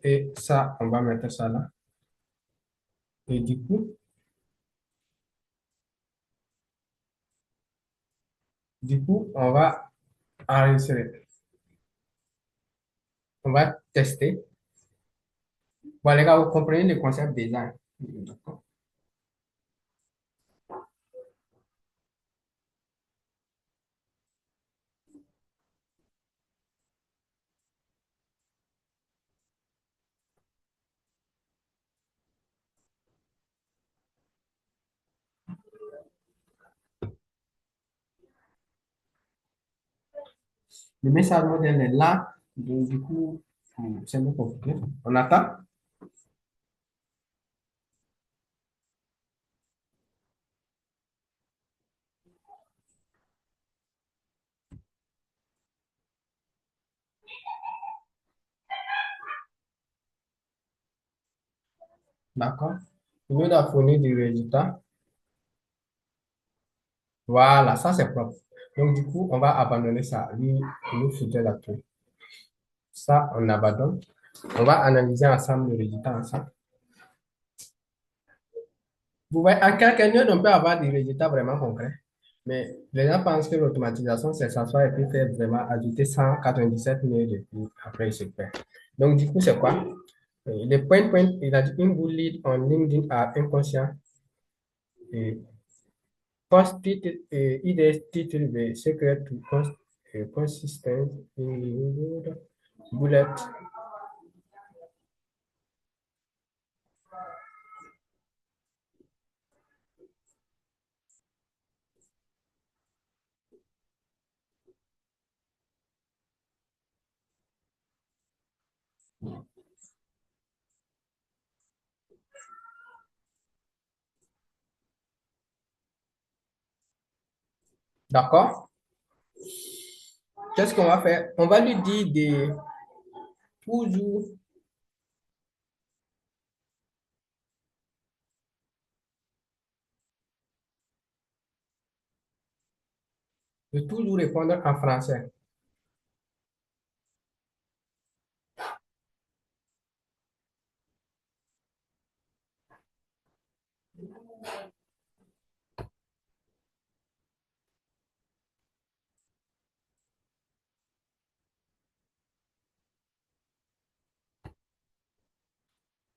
Speaker 2: et ça, on va mettre ça là. Et du coup, on va enregistrer. On va tester. Bon, les gars, vous comprenez le concept déjà. D'accord. Le message modèle est là. Donc, du coup, c'est un peu compliqué. On attend. D'accord. Au lieu d'affourner du résultat, voilà, ça c'est propre. Donc, du coup, on va abandonner ça. Lui, il nous foutait la truc. Ça, on abandonne. On va analyser ensemble le résultat ensemble. Vous voyez, en quelques minutes, on peut avoir des résultats vraiment concrets. Mais les gens pensent que l'automatisation, c'est s'asseoir et puis faire vraiment ajouter 197 000 et puis après, c'est fait. Donc, du coup, c'est quoi? Les points, il a dit, une good lead on LinkedIn are inconscient. Et post titre, IDS titre, the secret to consistent bullet. D'accord? Qu'est-ce qu'on va faire? On va lui dire toujours, de toujours répondre en français.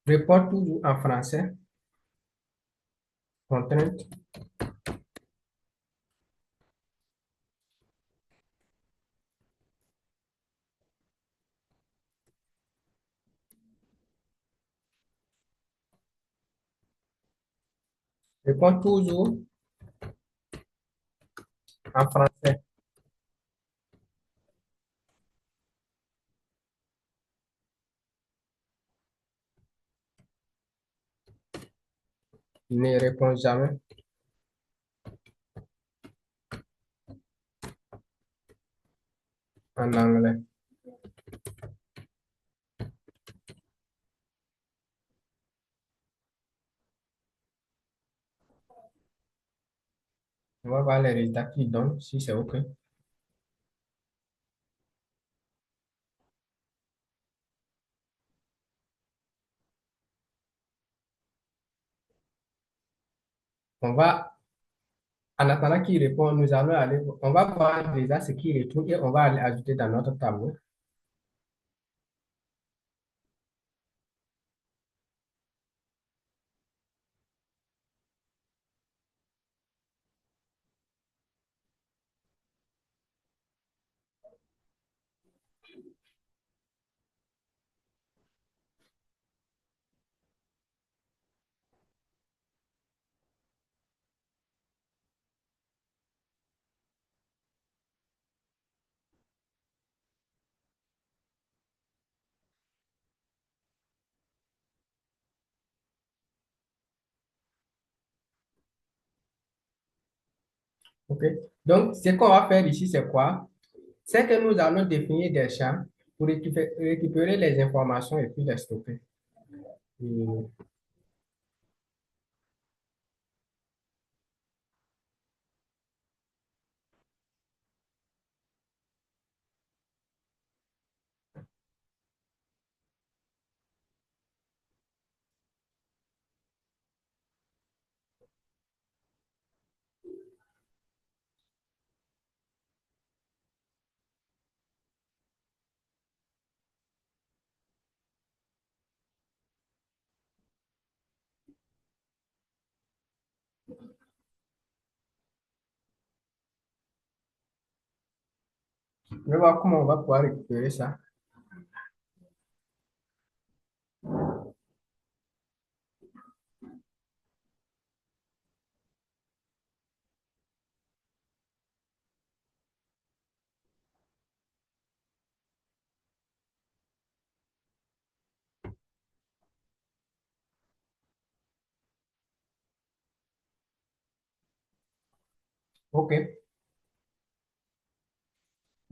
Speaker 2: Répond toujours en français. Contrainte. Répond toujours en français. Ne répond jamais en anglais. On va voir les résultats qu'il donne, si c'est OK. On va, en attendant qu'il répond, nous allons aller, on va voir déjà ce qu'il retrouve et on va aller ajouter dans notre tableau. OK? Donc, ce qu'on va faire ici, c'est quoi? C'est que nous allons définir des champs pour récupérer les informations et puis les stocker. Et je vais voir comment on va pouvoir récupérer ça. OK.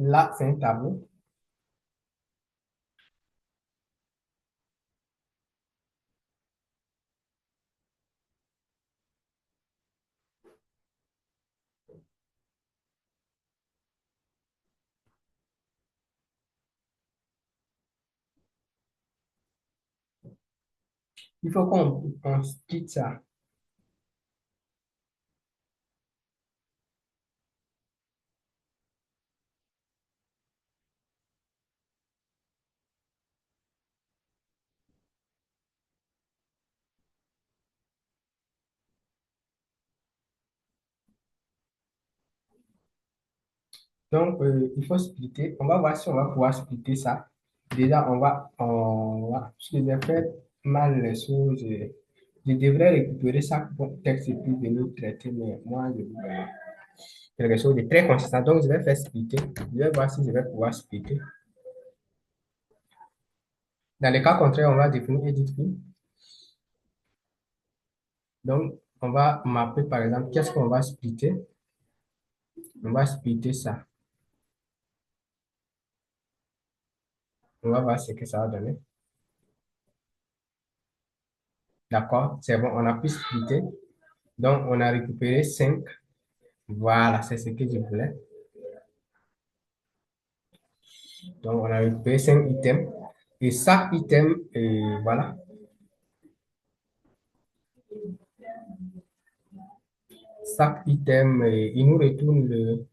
Speaker 2: Là, c'est un tableau. Il faut qu'on split ça. Donc, il faut splitter. On va voir si on va pouvoir splitter ça. Déjà, si je vais faire mal les choses, je devrais récupérer ça pour texte et puis venir traiter, mais moi, je veux quelque chose de très consistant. Donc, je vais faire splitter. Je vais voir si je vais pouvoir splitter. Dans le cas contraire, on va définir edit field. Donc, on va mapper, par exemple, qu'est-ce qu'on va splitter? On va splitter ça. On va voir ce que ça va donner. D'accord? C'est bon, on a pu splitter. Donc, on a récupéré 5. Voilà, c'est ce que je voulais. Donc, on a récupéré 5 items. Et chaque item, voilà, chaque item, il nous retourne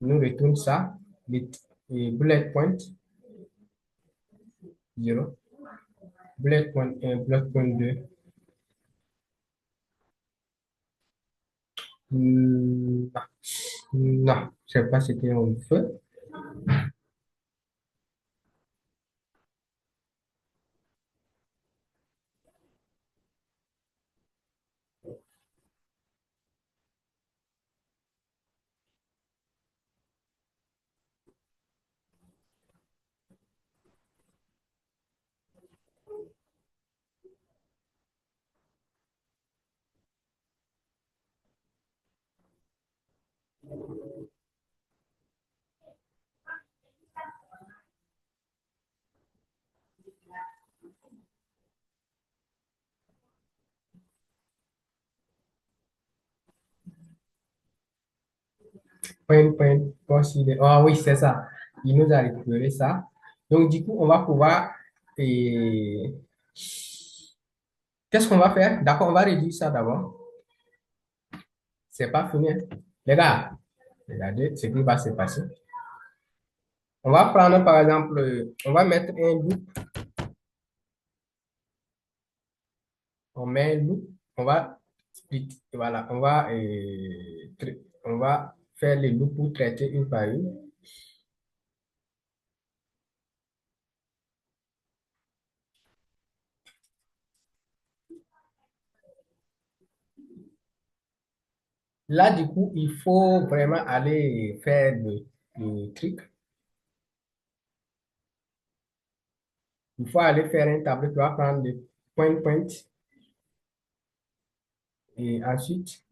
Speaker 2: il nous retourne ça, bullet point 0, bullet point 1, bullet point 2. Non, non, je ne sais pas ce qu'on fait. Ah oui, c'est ça. Il nous a récupéré ça. Donc, du coup, on va pouvoir... et qu'est-ce qu'on va faire? D'accord, on va réduire ça d'abord. C'est pas fini, hein. Les gars, regardez ce qui va se passer. On va prendre, par exemple, on va mettre un loop. On met un loop. On va split. Voilà, on va faire les loops pour traiter une par une. Là, du coup, il faut vraiment aller faire le truc. Il faut aller faire un tableau qui va prendre des points. Et ensuite,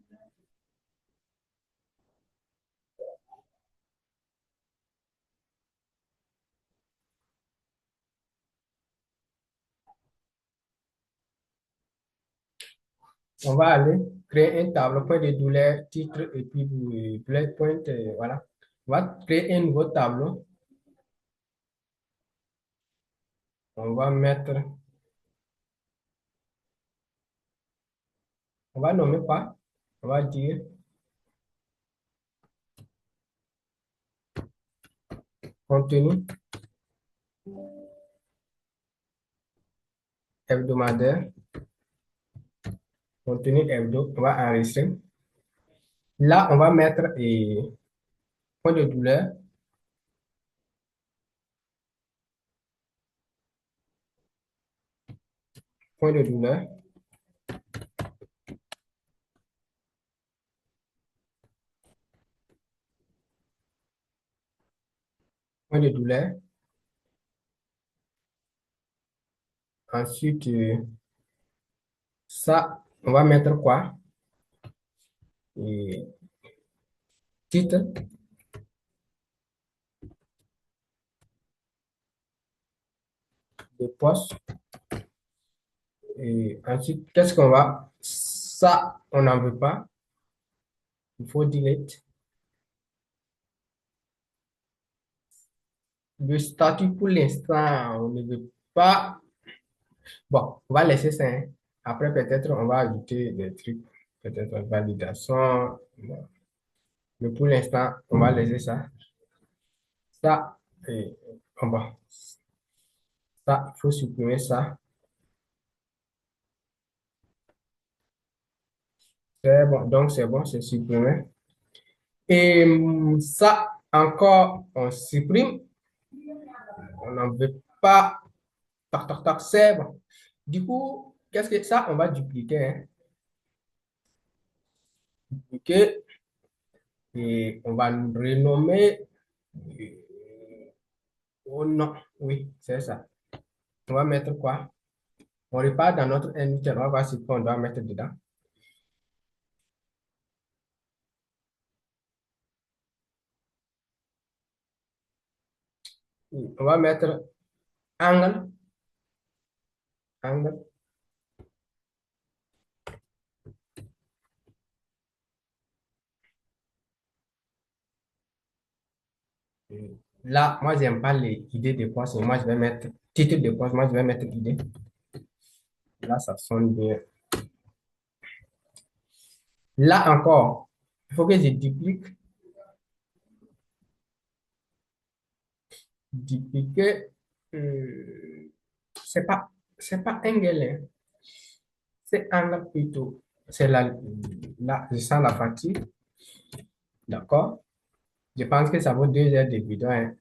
Speaker 2: on va aller créer un tableau, point de douleur, titre et puis bullet point. Voilà. On va créer un nouveau tableau. On va mettre, on va nommer quoi? On va dire contenu hebdomadaire, contenu hebdo, on va enregistrer. Là, on va mettre point de douleur, point de douleur, point de douleur. Ensuite, ça, on va mettre quoi? Et titre de poste. Et ensuite, qu'est-ce qu'on va? Ça, on n'en veut pas. Il faut delete. Le statut pour l'instant, on ne veut pas. Bon, on va laisser ça, hein. Après, peut-être, on va ajouter des trucs. Peut-être validation. Bon. Mais pour l'instant, on va laisser ça. Ça, et, bon, ça, il faut supprimer ça. C'est bon, donc c'est bon, c'est supprimé. Et ça, encore, on supprime. On n'en veut pas. Tac, tac, tac, c'est bon. Du coup, qu'est-ce que ça, on va dupliquer, hein. Dupliquer et on va nous renommer. Oh non, oui, c'est ça. On va mettre quoi? On repart dans notre inutile, on va voir ce qu'on doit mettre dedans. On va mettre angle, angle. Là, moi, j'aime pas les idées de poste. Moi, je vais mettre titre de poste. Moi, je vais mettre idée. Là, ça sonne bien. Là encore, il faut que je duplique. Dupliquer. C'est pas, c'est pas angle, hein. C'est angle plutôt. C'est là, je sens la fatigue. D'accord? Je pense que ça vaut 2 heures de bidon, hein.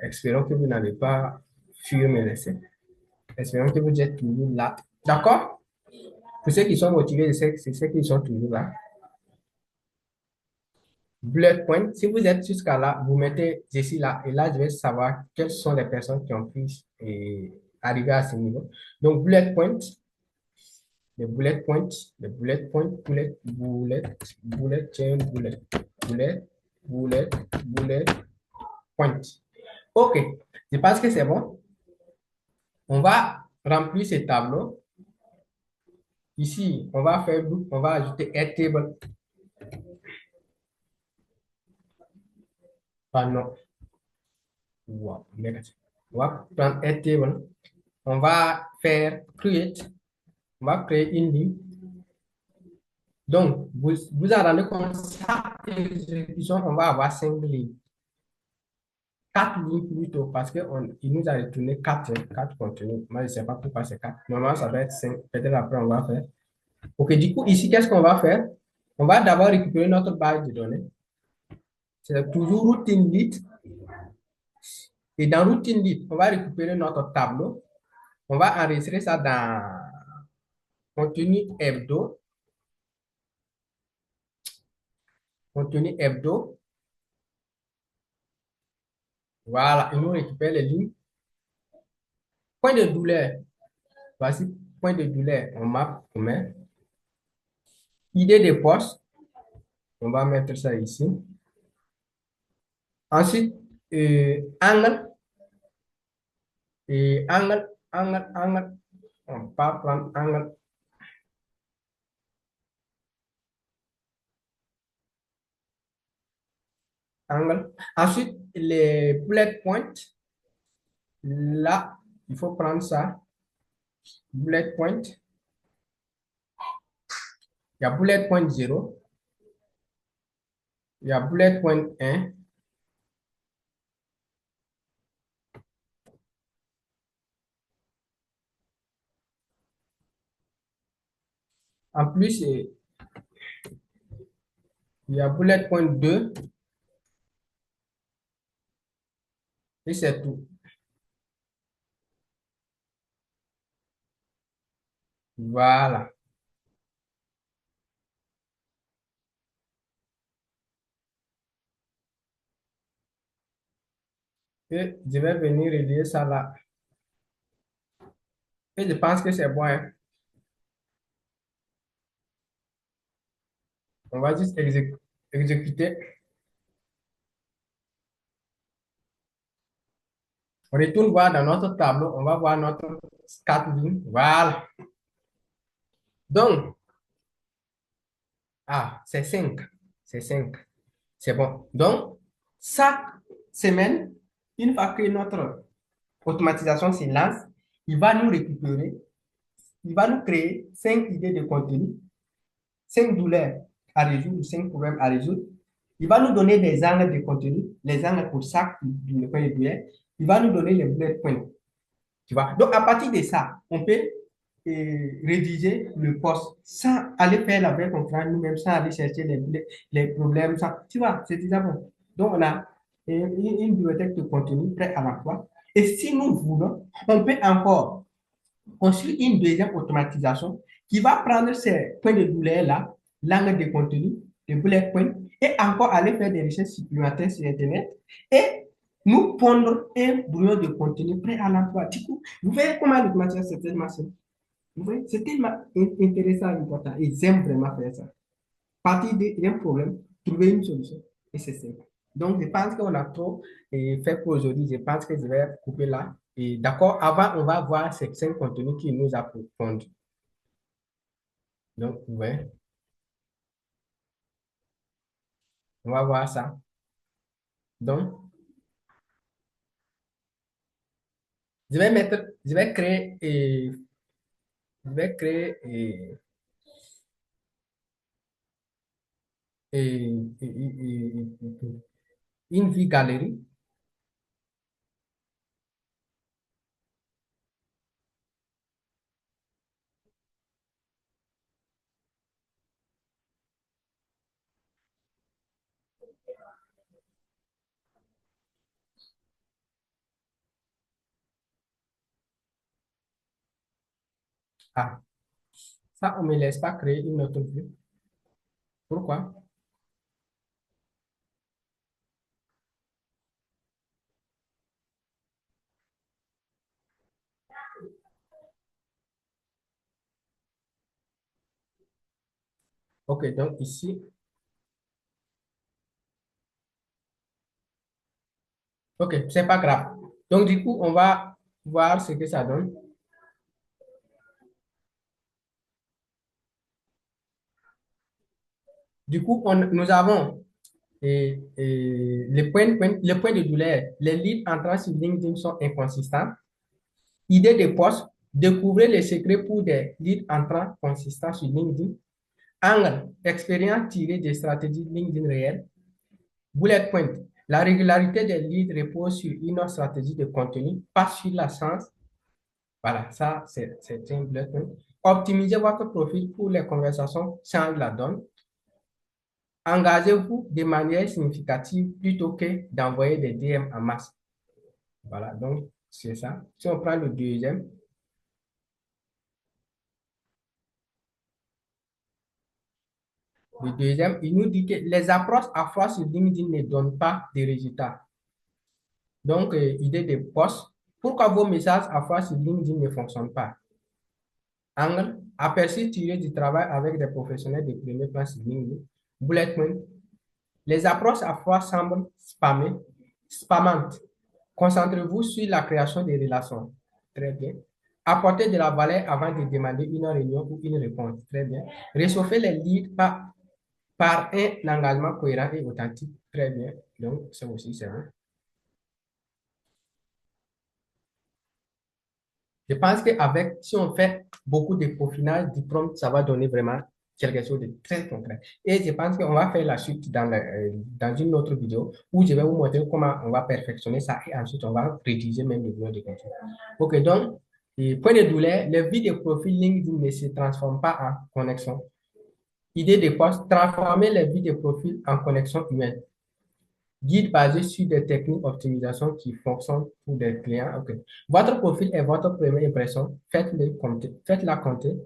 Speaker 2: Espérons que vous n'avez pas fui me laisser. Espérons que vous êtes toujours là. D'accord? Pour ceux qui sont motivés, c'est ceux qui sont toujours là. Bullet point, si vous êtes jusqu'à là, vous mettez ici là, et là, je vais savoir quelles sont les personnes qui ont pu arriver à ce niveau. Donc, bullet point, les bullet points, les bullet point, chain, bullet point. OK, je pense que c'est bon. On va remplir ce tableau. Ici, on va faire, on va ajouter Airtable. Pas non. Wow, négatif. On va prendre un table. On va faire create. On va créer une ligne. Donc, vous en rendez compte, chaque exécution, on va avoir 5 lignes. 4 lignes plutôt, parce qu'il nous a retourné 4 contenus. Moi, je ne sais pas pourquoi c'est 4. Normalement, ça doit être 5. Peut-être après, on va faire. OK, du coup, ici, qu'est-ce qu'on va faire? On va d'abord récupérer notre base de données. C'est toujours routine lit. Et dans routine lit, on va récupérer notre tableau. On va enregistrer ça dans contenu hebdo. Contenu hebdo. Voilà, et nous récupère les lignes. Point de douleur. Voici point de douleur. On met. Idée de poste. On va mettre ça ici. Ensuite, angle. Et angle. On va prendre angle. Angle. Ensuite, les bullet points. Là, il faut prendre ça. Bullet point. Il y a bullet point 0. Il y a bullet point 1. En plus, il y a bullet point 2. Et c'est tout. Voilà. Et je vais venir relier ça là. Et je pense que c'est bon, hein. On va juste exécuter. On retourne voir dans notre tableau. On va voir notre 4 lignes. Voilà. Donc, c'est 5. C'est 5. C'est bon. Donc, chaque semaine, une fois que notre automatisation se lance, il va nous récupérer, il va nous créer 5 idées de contenu, 5 douleurs à résoudre, 5 problèmes à résoudre. Il va nous donner des angles de contenu, les angles pour chaque point de douleur. Il va nous donner les bullet points. Tu vois? Donc, à partir de ça, on peut rédiger le poste sans aller faire la vraie conférence nous-mêmes, sans aller chercher les problèmes. Tu vois, c'est déjà bon. Donc, on a une bibliothèque de contenu prêt à l'emploi. Et si nous voulons, on peut encore construire une deuxième automatisation qui va prendre ces points de douleur-là, l'angle de contenu, les bullet points, et encore aller faire des recherches supplémentaires sur Internet et nous pondre un brouillon de contenu prêt à l'emploi. Du coup, vous voyez comment l'automatisation, c'est tellement simple. Vous voyez, c'est tellement intéressant et important. Et j'aime vraiment faire ça. Partir d'un problème, trouver une solution. Et c'est simple. Donc, je pense qu'on a trop fait pour aujourd'hui. Je pense que je vais couper là. Et d'accord, avant, on va voir ces 5 contenus qui nous approfondissent. Donc, ouais, on va voir ça. Donc, je vais créer, je vais créer une vue galerie. Ah, ça, on ne me laisse pas créer une autre vue. Pourquoi? OK, donc ici, OK, c'est pas grave. Donc, du coup, on va voir ce que ça donne. Du coup, nous avons Les points de douleur, les leads entrant sur LinkedIn sont inconsistants. Idée de poste, découvrez les secrets pour des leads entrants consistants sur LinkedIn. Angle, expérience tirée des stratégies LinkedIn réelles. Bullet point, la régularité des leads repose sur une stratégie de contenu, pas sur la science. Voilà, ça, c'est un bullet point. Optimisez votre profil pour les conversations change la donne. Engagez-vous de manière significative plutôt que d'envoyer des DM en masse. Voilà, donc c'est ça. Si on prend le deuxième, il nous dit que les approches à froid sur LinkedIn ne donnent pas de résultats. Donc, idée de poste. Pourquoi vos messages à froid sur LinkedIn ne fonctionnent pas? Angle, aperçu tiré du travail avec des professionnels de premier plan sur LinkedIn. Bullet point. Les approches à froid semblent spammantes. Concentrez-vous sur la création des relations. Très bien. Apportez de la valeur avant de demander une réunion ou une réponse. Très bien. Réchauffez les leads par un engagement cohérent et authentique. Très bien. Donc, ça aussi, c'est vrai. Je pense qu'avec, si on fait beaucoup de peaufinage du prompt, ça va donner vraiment quelque chose de très concret. Et je pense qu'on va faire la suite dans une autre vidéo où je vais vous montrer comment on va perfectionner ça et ensuite on va rédiger même le vidéo de contenu. Ok, donc, point de douleur, les vies de profil LinkedIn ne se transforment pas en connexion. Idée de poste, transformer les vies de profil en connexion humaine. Guide basé sur des techniques d'optimisation qui fonctionnent pour des clients. Okay. Votre profil est votre première impression. Faites-la compter.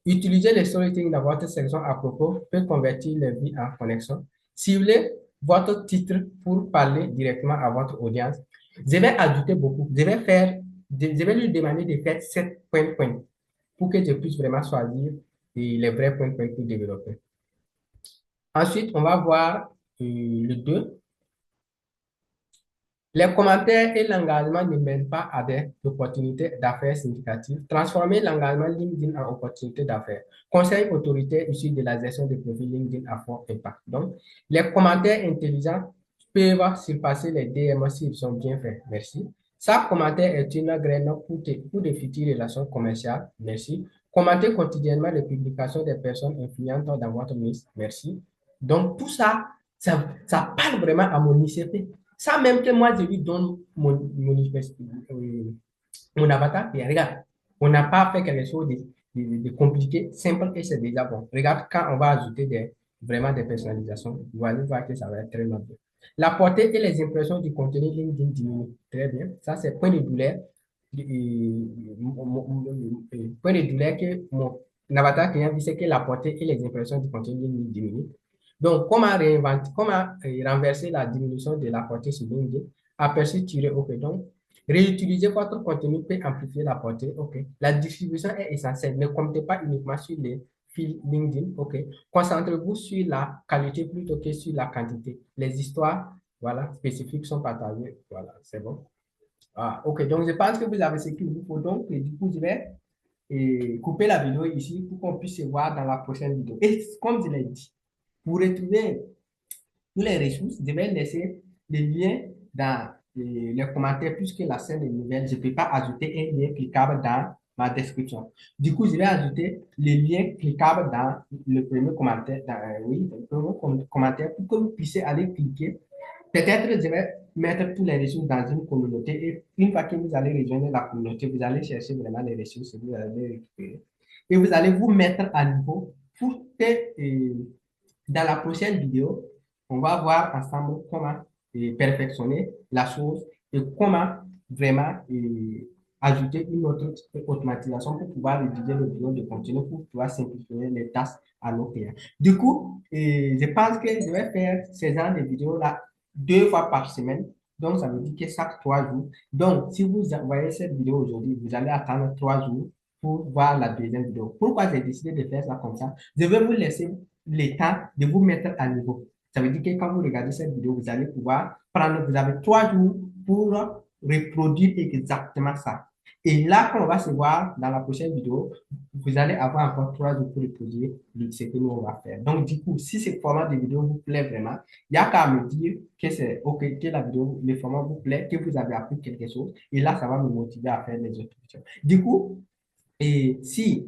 Speaker 2: Utilisez le storytelling dans votre section à propos peut convertir les vies en connexion. Ciblez votre titre pour parler directement à votre audience. Je vais ajouter beaucoup. Je vais lui demander de faire 7 points pour que je puisse vraiment choisir les vrais points pour développer. Ensuite, on va voir le 2. Les commentaires et l'engagement ne mènent pas à des opportunités d'affaires significatives. Transformez l'engagement LinkedIn en opportunité d'affaires. Conseil autoritaire issu de la gestion des profils LinkedIn à fort impact. Donc, les commentaires intelligents peuvent surpasser les DM s'ils sont bien faits. Merci. Chaque commentaire est une graine pour de futures relations commerciales. Merci. Commentez quotidiennement les publications des personnes influentes dans votre liste. Merci. Donc, tout ça, ça parle vraiment à mon ICP. Ça même que moi, je lui donne mon avatar et regarde, on n'a pas fait quelque chose de compliqué, simple et c'est déjà bon. Regarde, quand on va ajouter vraiment des personnalisations, vous allez voir que ça va être très bien. La portée et les impressions du contenu LinkedIn diminuent. Très bien. Ça, c'est point de douleur. Point de douleur que mon avatar client dit, c'est que la portée et les impressions du contenu LinkedIn diminuent. Donc, comment renverser la diminution de la portée sur LinkedIn? Aperçu tiré OK. Donc, réutiliser votre contenu peut amplifier la portée. OK. La distribution est essentielle. Ne comptez pas uniquement sur les fils LinkedIn. OK. Concentrez-vous sur la qualité plutôt que sur la quantité. Les histoires, voilà, spécifiques sont partagées. Voilà, c'est bon. Ah, OK. Donc, je pense que vous avez ce qu'il vous faut. Donc, du coup, je vais couper la vidéo ici pour qu'on puisse se voir dans la prochaine vidéo. Et comme je l'ai dit, pour retrouver tous les ressources, je vais laisser les liens dans les commentaires puisque la scène des nouvelles, je ne peux pas ajouter un lien cliquable dans ma description. Du coup, je vais ajouter les liens cliquables dans le premier commentaire, le premier commentaire pour que vous puissiez aller cliquer. Peut-être je vais mettre tous les ressources dans une communauté et une fois que vous allez rejoindre la communauté, vous allez chercher vraiment les ressources et vous allez les récupérer. Et vous allez vous mettre à niveau pour que dans la prochaine vidéo, on va voir ensemble comment perfectionner la chose et comment vraiment ajouter une autre automatisation pour pouvoir rédiger le vidéo de contenu, pour pouvoir simplifier les tâches à nos clients. Du coup, je pense que je vais faire ces genres de vidéos-là 2 fois par semaine. Donc, ça veut dire que chaque 3 jours. Donc, si vous voyez cette vidéo aujourd'hui, vous allez attendre 3 jours pour voir la deuxième vidéo. Pourquoi j'ai décidé de faire ça comme ça? Je vais vous laisser le temps de vous mettre à niveau. Ça veut dire que quand vous regardez cette vidéo, vous allez pouvoir prendre, vous avez 3 jours pour reproduire exactement ça. Et là, quand on va se voir dans la prochaine vidéo, vous allez avoir encore 3 jours pour étudier ce que nous on va faire. Donc, du coup, si ce format de vidéo vous plaît vraiment, il n'y a qu'à me dire que c'est OK, que la vidéo, le format vous plaît, que vous avez appris quelque chose. Et là, ça va me motiver à faire les autres questions. Du coup, et si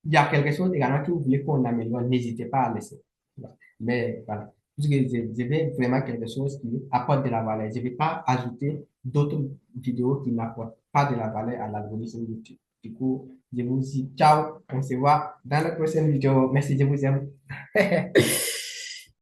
Speaker 2: il y a quelque chose également que vous voulez qu'on améliore, n'hésitez pas à laisser. Voilà. Mais voilà, puisque je vais vraiment quelque chose qui apporte de la valeur. Je ne vais pas ajouter d'autres vidéos qui n'apportent pas de la valeur à l'algorithme YouTube. Du coup, je vous dis ciao. On se voit dans la prochaine vidéo. Merci, je vous aime.